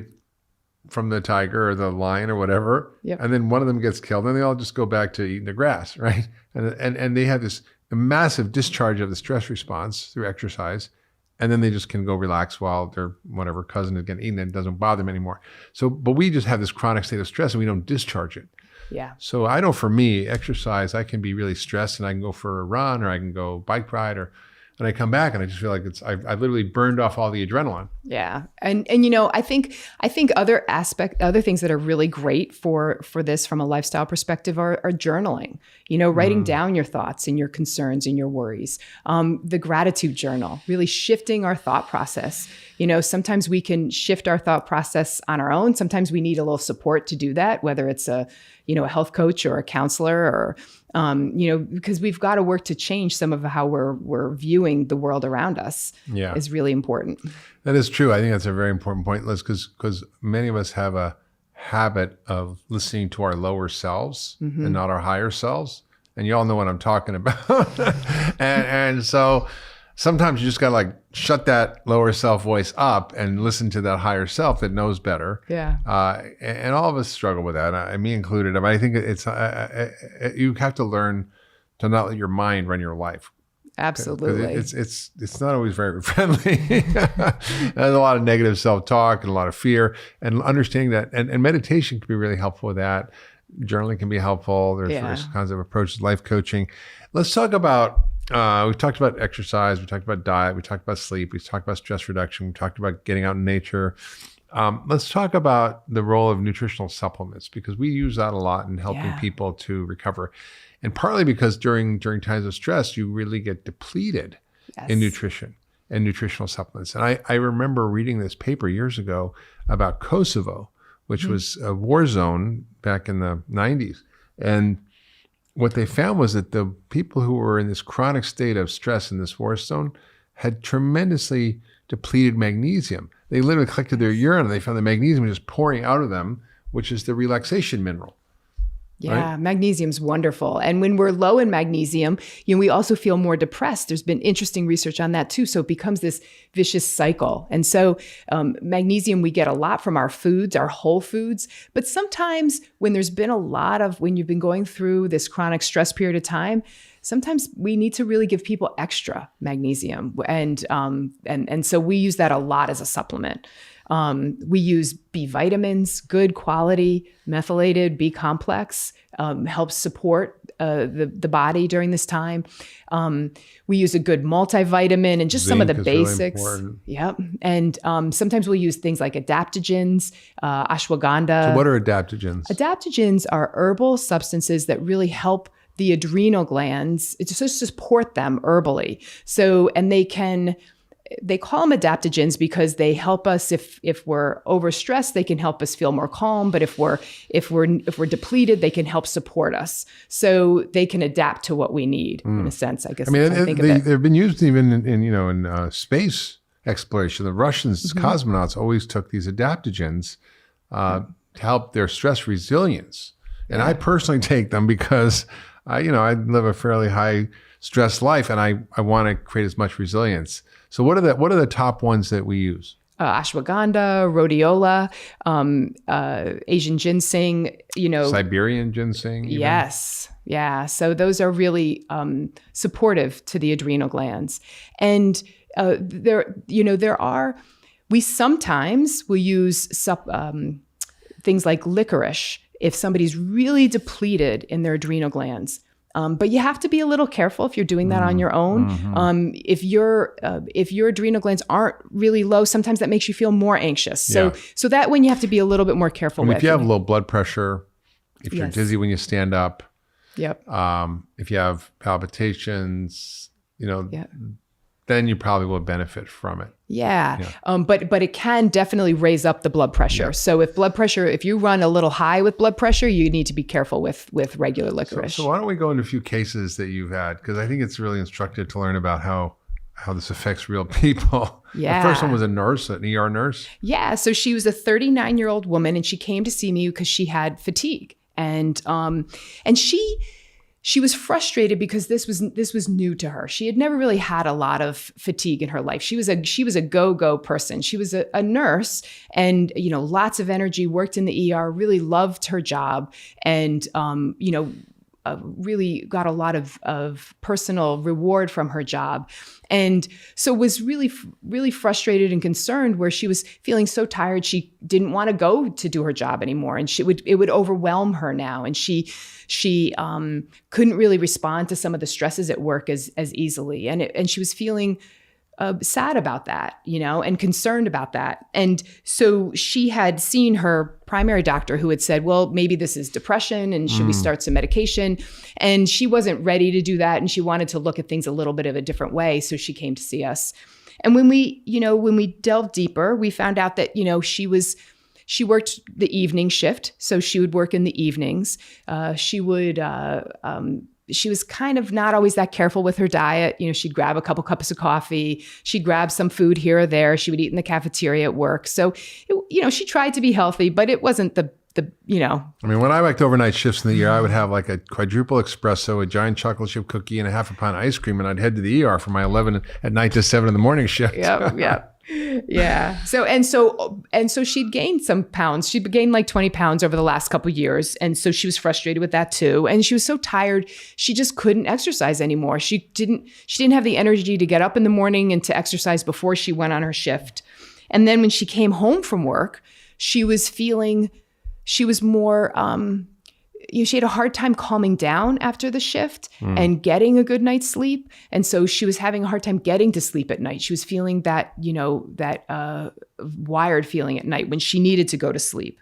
from the tiger or the lion or whatever, and then one of them gets killed, and they all just go back to eating the grass, right? And they have this massive discharge of the stress response through exercise, and then they just can go relax while their whatever cousin is getting eaten and it doesn't bother them anymore. So, but we just have this chronic state of stress and we don't discharge it.
Yeah.
So I know for me, exercise, I can be really stressed and I can go for a run or I can go bike ride and I come back and I just feel like I've literally burned off all the adrenaline.
Yeah. And I think other things that are really great for this from a lifestyle perspective are journaling, writing down your thoughts and your concerns and your worries. The gratitude journal, really shifting our thought process. Sometimes we can shift our thought process on our own. Sometimes we need a little support to do that, whether it's a health coach or a counselor or, because we've got to work to change some of how we're viewing the world around us is really important.
That is true. I think that's a very important point, Liz, because many of us have a habit of listening to our lower selves and not our higher selves. And you all know what I'm talking about. and so sometimes you just got to shut that lower self voice up and listen to that higher self that knows better. Yeah. And all of us struggle with that, me included. But I think it's you have to learn to not let your mind run your life.
Absolutely.
It's not always very friendly. There's a lot of negative self-talk and a lot of fear, and understanding that and meditation can be really helpful with that. Journaling can be helpful. There's various kinds of approaches, life coaching. Let's talk about we've talked about exercise, we talked about diet, we talked about sleep, we talked about stress reduction, we talked about getting out in nature. Let's talk about the role of nutritional supplements, because we use that a lot in helping people to recover. And partly because during times of stress, you really get depleted. in nutrition and nutritional supplements. And I remember reading this paper years ago about Kosovo, which was a war zone back in the 90s. And what they found was that the people who were in this chronic state of stress in this war zone had tremendously depleted magnesium. They literally collected their urine and they found the magnesium was just pouring out of them, which is the relaxation mineral.
Yeah,
right?
Magnesium's wonderful. And when we're low in magnesium, we also feel more depressed. There's been interesting research on that too. So it becomes this vicious cycle. And so magnesium, we get a lot from our foods, our whole foods. But sometimes when there's been when you've been going through this chronic stress period of time, sometimes we need to really give people extra magnesium. And so we use that a lot as a supplement. We use B vitamins, good quality, methylated B complex, helps support the body during this time. We use a good multivitamin and just some of the basics.
Really
yep. And sometimes we'll use things like adaptogens, ashwagandha.
So what are adaptogens?
Adaptogens are herbal substances that really help the adrenal glands. It's just support them herbally. So, and they call them adaptogens because they help us if we're overstressed, they can help us feel more calm. But if we're depleted, they can help support us. So they can adapt to what we need in a sense, I guess.
I mean, they've been used even in space exploration. The Russians cosmonauts always took these adaptogens to help their stress resilience. And I personally take them because I live a fairly high stress life and I want to create as much resilience. So what are the top ones that we use?
Ashwagandha, rhodiola, Asian ginseng,
Siberian ginseng. Even?
Yes. Yeah. So those are really supportive to the adrenal glands. And we sometimes will use things like licorice if somebody's really depleted in their adrenal glands. But you have to be a little careful if you're doing that on your own. If your adrenal glands aren't really low, sometimes that makes you feel more anxious. So that one you have to be a little bit more careful with.
If you have low blood pressure, if you're dizzy when you stand up, if you have palpitations, then you probably will benefit from it.
But it can definitely raise up the blood pressure. So if you run a little high with blood pressure, you need to be careful with regular licorice.
So why don't we go into a few cases that you've had? Because I think it's really instructive to learn about how this affects real people. The first one was a nurse, an ER nurse. Yeah.
So she was a 39-year-old woman and she came to see me because she had fatigue. And she was frustrated because this was new to her. She had never really had a lot of fatigue in her life. She was a go-go person. She was a nurse and, lots of energy, worked in the ER, really loved her job and, really got a lot of personal reward from her job. And so was really, really frustrated and concerned where she was feeling so tired. She didn't want to go to do her job anymore. And it would overwhelm her now. And she couldn't really respond to some of the stresses at work as easily. And she was feeling sad about that, and concerned about that. And so she had seen her primary doctor who had said, well, maybe this is depression and should we start some medication? And she wasn't ready to do that. And she wanted to look at things a little bit of a different way. So she came to see us. And when we delved deeper, we found out that, she worked the evening shift. So she would work in the evenings. She was kind of not always that careful with her diet. She'd grab a couple cups of coffee. She'd grab some food here or there. She would eat in the cafeteria at work. So, she tried to be healthy, but it wasn't the.
I mean, when I worked overnight shifts in the ER, I would have like a quadruple espresso, a giant chocolate chip cookie, and a half a pound of ice cream, and I'd head to the ER for my 11 at night to 7 in the morning shift.
Yeah. So she'd gained some pounds. She'd gained like 20 pounds over the last couple of years. And so she was frustrated with that too. And she was so tired, she just couldn't exercise anymore. She didn't have the energy to get up in the morning and to exercise before she went on her shift. And then when she came home from work, she was more, she had a hard time calming down after the shift and getting a good night's sleep. And so she was having a hard time getting to sleep at night. She was feeling that wired feeling at night when she needed to go to sleep.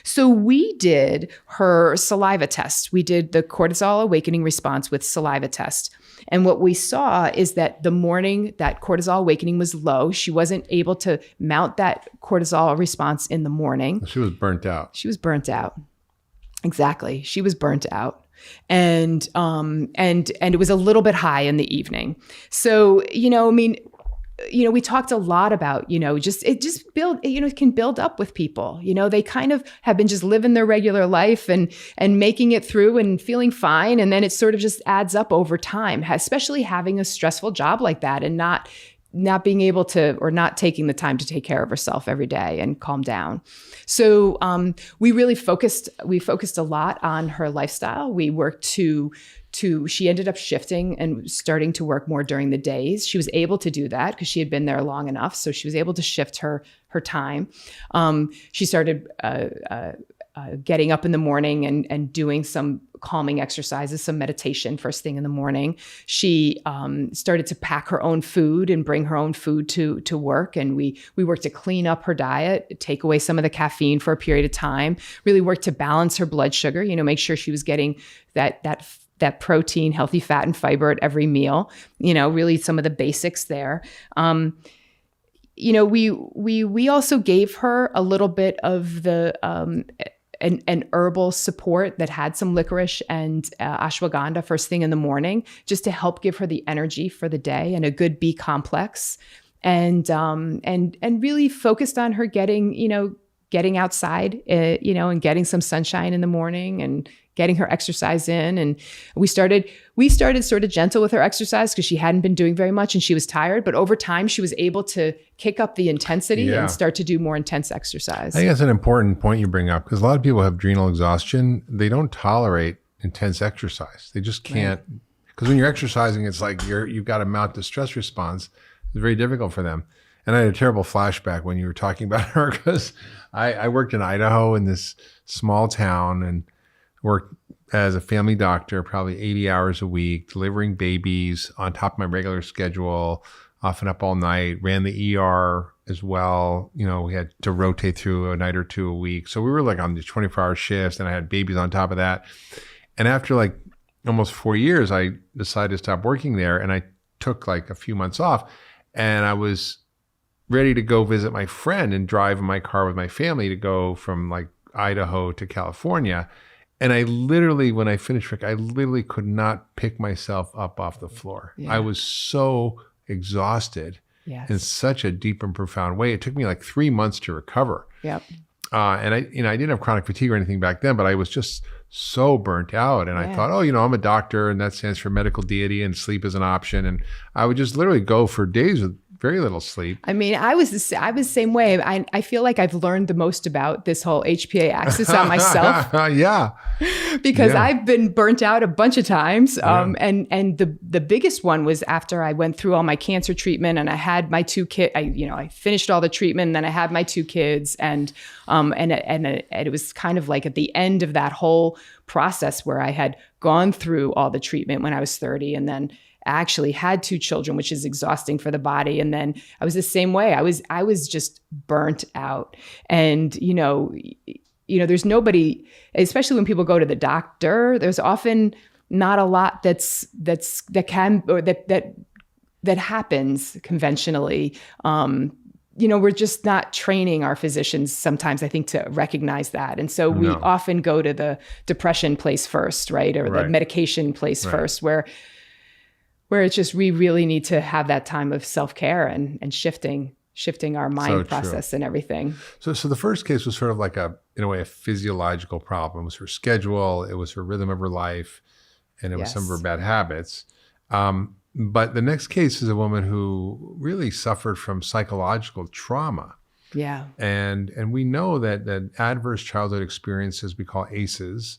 So we did her saliva test. We did the cortisol awakening response with saliva test. And what we saw is that the morning that cortisol awakening was low, she wasn't able to mount that cortisol response in the morning.
She was burnt out.
She was burnt out. Exactly. She was burnt out. And it was a little bit high in the evening. So, we talked a lot about, it can build up with people. They kind of have been just living their regular life and making it through and feeling fine. And then it sort of just adds up over time, especially having a stressful job like that and not being able to, or not taking the time to take care of herself every day and calm down. So we really focused a lot on her lifestyle. We worked she ended up shifting and starting to work more during the days. She was able to do that because she had been there long enough. So she was able to shift her time. She started getting up in the morning and doing some calming exercises, some meditation first thing in the morning. She started to pack her own food and bring her own food to work. And we worked to clean up her diet, take away some of the caffeine for a period of time, really worked to balance her blood sugar, make sure she was getting that protein, healthy fat and fiber at every meal, really some of the basics there. We also gave her a little bit of the an herbal support that had some licorice and ashwagandha first thing in the morning, just to help give her the energy for the day, and a good B complex, and really focused on her getting outside, and getting some sunshine in the morning and getting her exercise in. And we started sort of gentle with her exercise because she hadn't been doing very much and she was tired. But over time, she was able to kick up the intensity and start to do more intense exercise.
I think that's an important point you bring up, because a lot of people have adrenal exhaustion. They don't tolerate intense exercise. They just can't. Because when you're exercising, it's like you've got to mount the stress response. It's very difficult for them. And I had a terrible flashback when you were talking about her, because I worked in Idaho in this small town and worked as a family doctor, probably 80 hours a week, delivering babies on top of my regular schedule, often up all night, ran the ER as well. We had to rotate through a night or two a week. So we were like on these 24-hour shifts, and I had babies on top of that. And after like almost 4 years, I decided to stop working there, and I took like a few months off, and I was ready to go visit my friend and drive in my car with my family to go from like Idaho to California. And I literally, when I finished work, I literally could not pick myself up off the floor. Yeah. I was so exhausted in such a deep and profound way. It took me like 3 months to recover.
Yep.
And I didn't have chronic fatigue or anything back then, but I was just so burnt out. And I thought, I'm a doctor, and that stands for medical deity, and sleep is an option. And I would just literally go for days with very little sleep.
I mean, I was the same way. I feel like I've learned the most about this whole HPA axis on myself.
Yeah.
Because I've been burnt out a bunch of times. And the biggest one was after I went through all my cancer treatment and I had my 2 kids. I finished all the treatment, and then I had my 2 kids, and it was kind of like at the end of that whole process where I had gone through all the treatment when I was 30, and then actually had 2 children, which is exhausting for the body. And then I was the same way. I was just burnt out. And, there's nobody, especially when people go to the doctor, there's often not a lot that happens conventionally. We're just not training our physicians sometimes, I think, to recognize that. And so we often go to the depression place first, right? Or the medication place first, where it's just, we really need to have that time of self-care and shifting our mind process and everything.
So the first case was sort of like in a way, a physiological problem. It was her schedule, it was her rhythm of her life, and it was some of her bad habits. But the next case is a woman who really suffered from psychological trauma.
Yeah. And
we know that adverse childhood experiences, we call ACEs,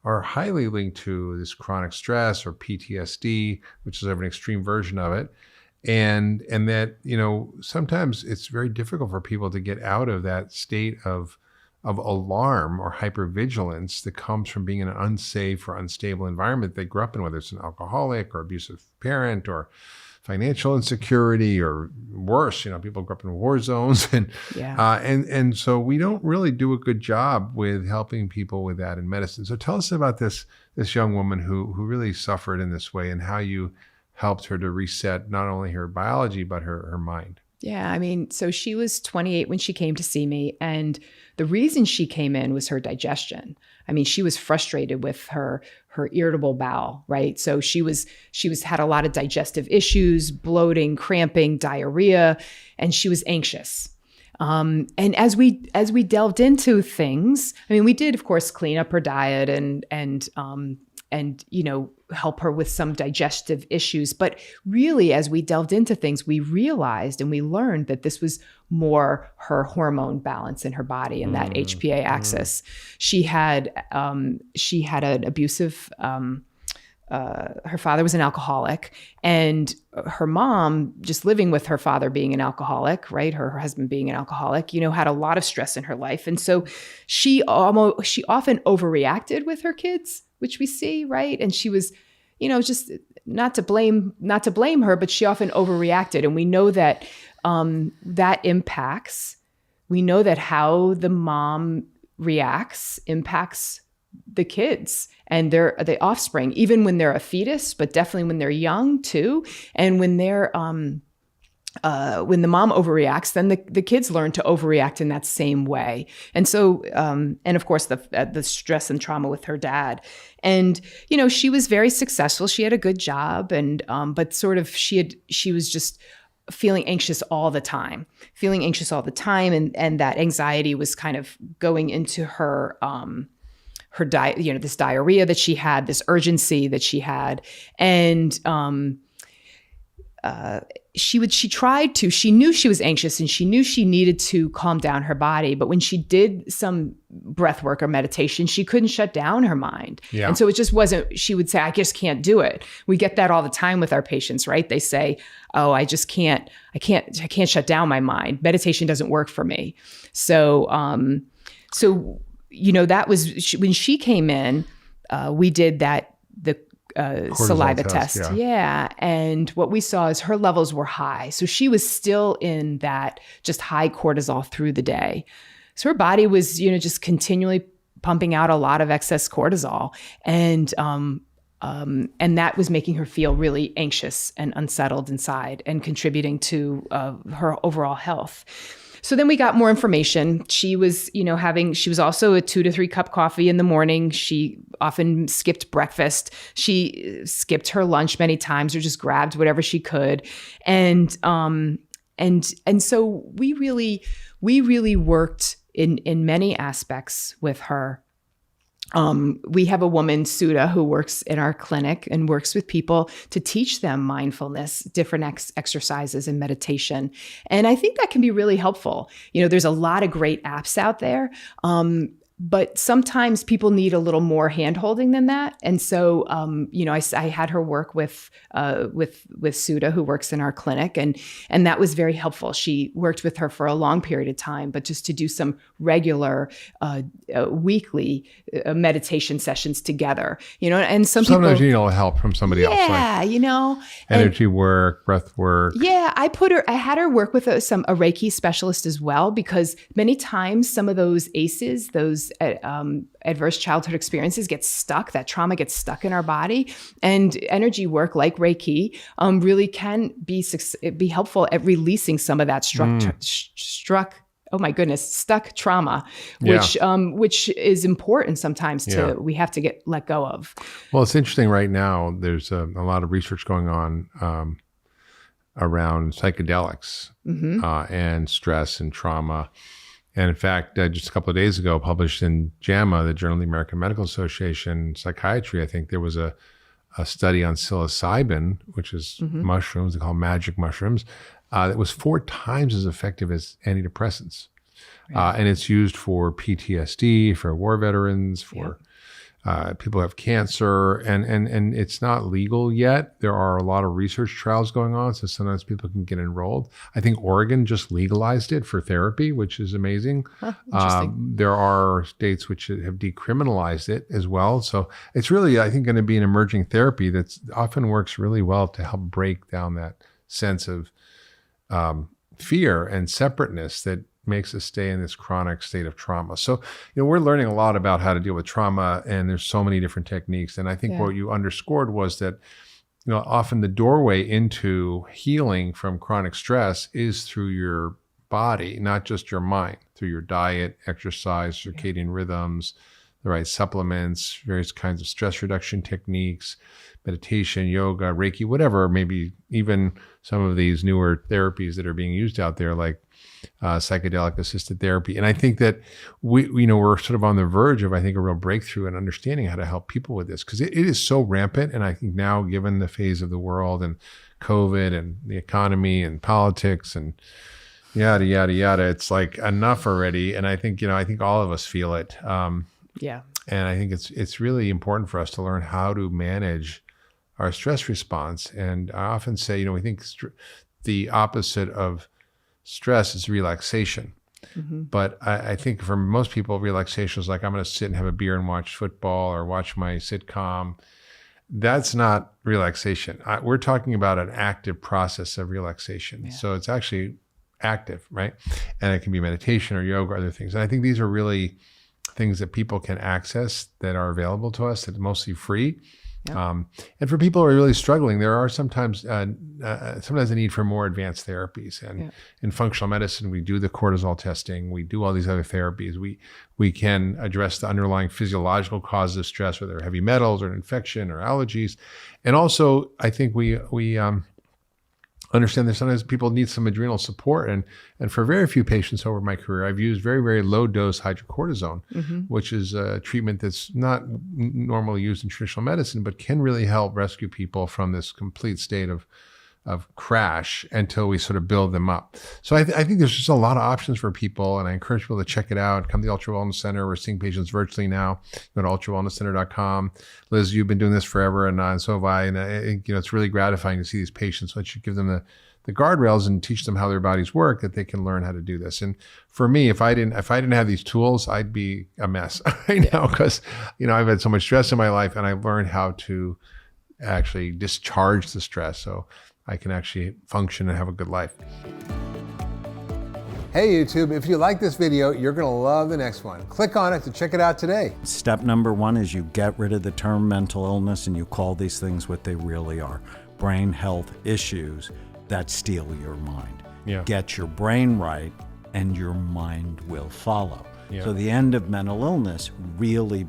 are highly linked to this chronic stress or PTSD, which is sort of an extreme version of it. And that, sometimes it's very difficult for people to get out of that state of alarm or hypervigilance that comes from being in an unsafe or unstable environment they grew up in, whether it's an alcoholic or abusive parent or financial insecurity, or worse, people grew up in war zones. And so we don't really do a good job with helping people with that in medicine. So tell us about this young woman who really suffered in this way, and how you helped her to reset not only her biology, but her mind.
Yeah, I mean, so she was 28 when she came to see me, and the reason she came in was her digestion. I mean, she was frustrated with her irritable bowel, right? So she had a lot of digestive issues, bloating, cramping, diarrhea, and she was anxious. And as we delved into things, I mean, we did, of course, clean up her diet and help her with some digestive issues. But really, as we delved into things, we realized and we learned that this was more her hormone balance in her body and that HPA axis. She had an abusive. Her father was an alcoholic, and her mom, just living with her father being an alcoholic, right? Her husband being an alcoholic, had a lot of stress in her life. And so she often overreacted with her kids, which we see, right? And she was, just not to blame her, but she often overreacted. And we know that that impacts, we know that how the mom reacts impacts the kids and the offspring, even when they're a fetus, but definitely when they're young too. And when they're, when the mom overreacts, then the kids learn to overreact in that same way. And so, and of course, the stress and trauma with her dad. And, she was very successful. She had a good job, and but sort of she was just feeling anxious all the time, and that anxiety was kind of going into her diet, this diarrhea that she had, this urgency that she had, and she knew she was anxious and she knew she needed to calm down her body. But when she did some breath work or meditation, she couldn't shut down her mind. Yeah. And so it just wasn't, she would say, I just can't do it. We get that all the time with our patients, right? They say, oh, I can't shut down my mind. Meditation doesn't work for me. So, that was, when she came in, we did the saliva test. Yeah. And what we saw is her levels were high. So she was still in that just high cortisol through the day. So her body was, just continually pumping out a lot of excess cortisol. And that was making her feel really anxious and unsettled inside and contributing to her overall health. So then we got more information. She was, she was also a 2 to 3 cup coffee in the morning. She often skipped breakfast. She skipped her lunch many times or just grabbed whatever she could. And so we really worked in many aspects with her. We have a woman, Sudha, who works in our clinic and works with people to teach them mindfulness, different exercises and meditation. And I think that can be really helpful. There's a lot of great apps out there. But sometimes people need a little more hand-holding than that. And so, I had her work with Sudha, who works in our clinic, and that was very helpful. She worked with her for a long period of time, but just to do some regular weekly meditation sessions together, and
sometimes you need a little help from somebody else.
Yeah,
energy work, breath work.
Yeah, I had her work with a Reiki specialist as well, because many times some of those ACEs, those adverse childhood experiences get stuck, that trauma gets stuck in our body, and energy work like Reiki really can be helpful at releasing some of that stuck trauma, which is important sometimes we have to let go of.
Well, it's interesting right now. There's a lot of research going on around psychedelics and stress and trauma. And in fact, just a couple of days ago, published in JAMA, the Journal of the American Medical Association, Psychiatry, I think there was a study on psilocybin, which is mushrooms, they call magic mushrooms, that was 4 times as effective as antidepressants. Right. And it's used for PTSD, for war veterans, for people who have cancer, and it's not legal yet. There are a lot of research trials going on, so sometimes people can get enrolled. I think Oregon just legalized it for therapy, which is amazing. Interesting. There are states which have decriminalized it as well. So it's really, I think, going to be an emerging therapy that often works really well to help break down that sense of fear and separateness that makes us stay in this chronic state of trauma. So, we're learning a lot about how to deal with trauma, and there's so many different techniques. And I think what you underscored was that often the doorway into healing from chronic stress is through your body, not just your mind, through your diet, exercise, circadian rhythms, the right supplements, various kinds of stress reduction techniques, meditation, yoga, Reiki, whatever, maybe even some of these newer therapies that are being used out there, like psychedelic assisted therapy. And I think that we're sort of on the verge of, I think, a real breakthrough in understanding how to help people with this, because it is so rampant. And I think now, given the phase of the world and COVID and the economy and politics and yada, yada, yada, it's like enough already. And I think all of us feel it.
Yeah.
And I think it's really important for us to learn how to manage our stress response. And I often say, we think the opposite of stress is relaxation. Mm-hmm. But I think for most people, relaxation is like, I'm going to sit and have a beer and watch football or watch my sitcom. That's not relaxation. We're talking about an active process of relaxation. Yeah. So it's actually active, right? And it can be meditation or yoga or other things. And I think these are really things that people can access that are available to us, that are mostly free. Yep. And for people who are really struggling, there are sometimes a need for more advanced therapies. And in functional medicine, we do the cortisol testing, we do all these other therapies. We can address the underlying physiological causes of stress, whether heavy metals or an infection or allergies. And also, I think we understand that sometimes people need some adrenal support. And for very few patients over my career, I've used very, very low dose hydrocortisone, mm-hmm. which is a treatment that's not normally used in traditional medicine, but can really help rescue people from this complete state of crash until we sort of build them up. So I think there's just a lot of options for people, and I encourage people to check it out. Come to the Ultra Wellness Center. We're seeing patients virtually now. Go to ultrawellnesscenter.com. Liz, you've been doing this forever, and so have I. And I think, it's really gratifying to see these patients. Once you give them the guardrails and teach them how their bodies work, that they can learn how to do this. And for me, if I didn't have these tools, I'd be a mess right now, because I've had so much stress in my life, and I've learned how to actually discharge the stress so I can actually function and have a good life.
Hey YouTube, if you like this video, you're gonna love the next one. Click on it to check it out today.
Step number one is you get rid of the term mental illness and you call these things what they really are: brain health issues that steal your mind.
Yeah.
Get your brain right and your mind will follow.
Yeah.
So the end of mental illness really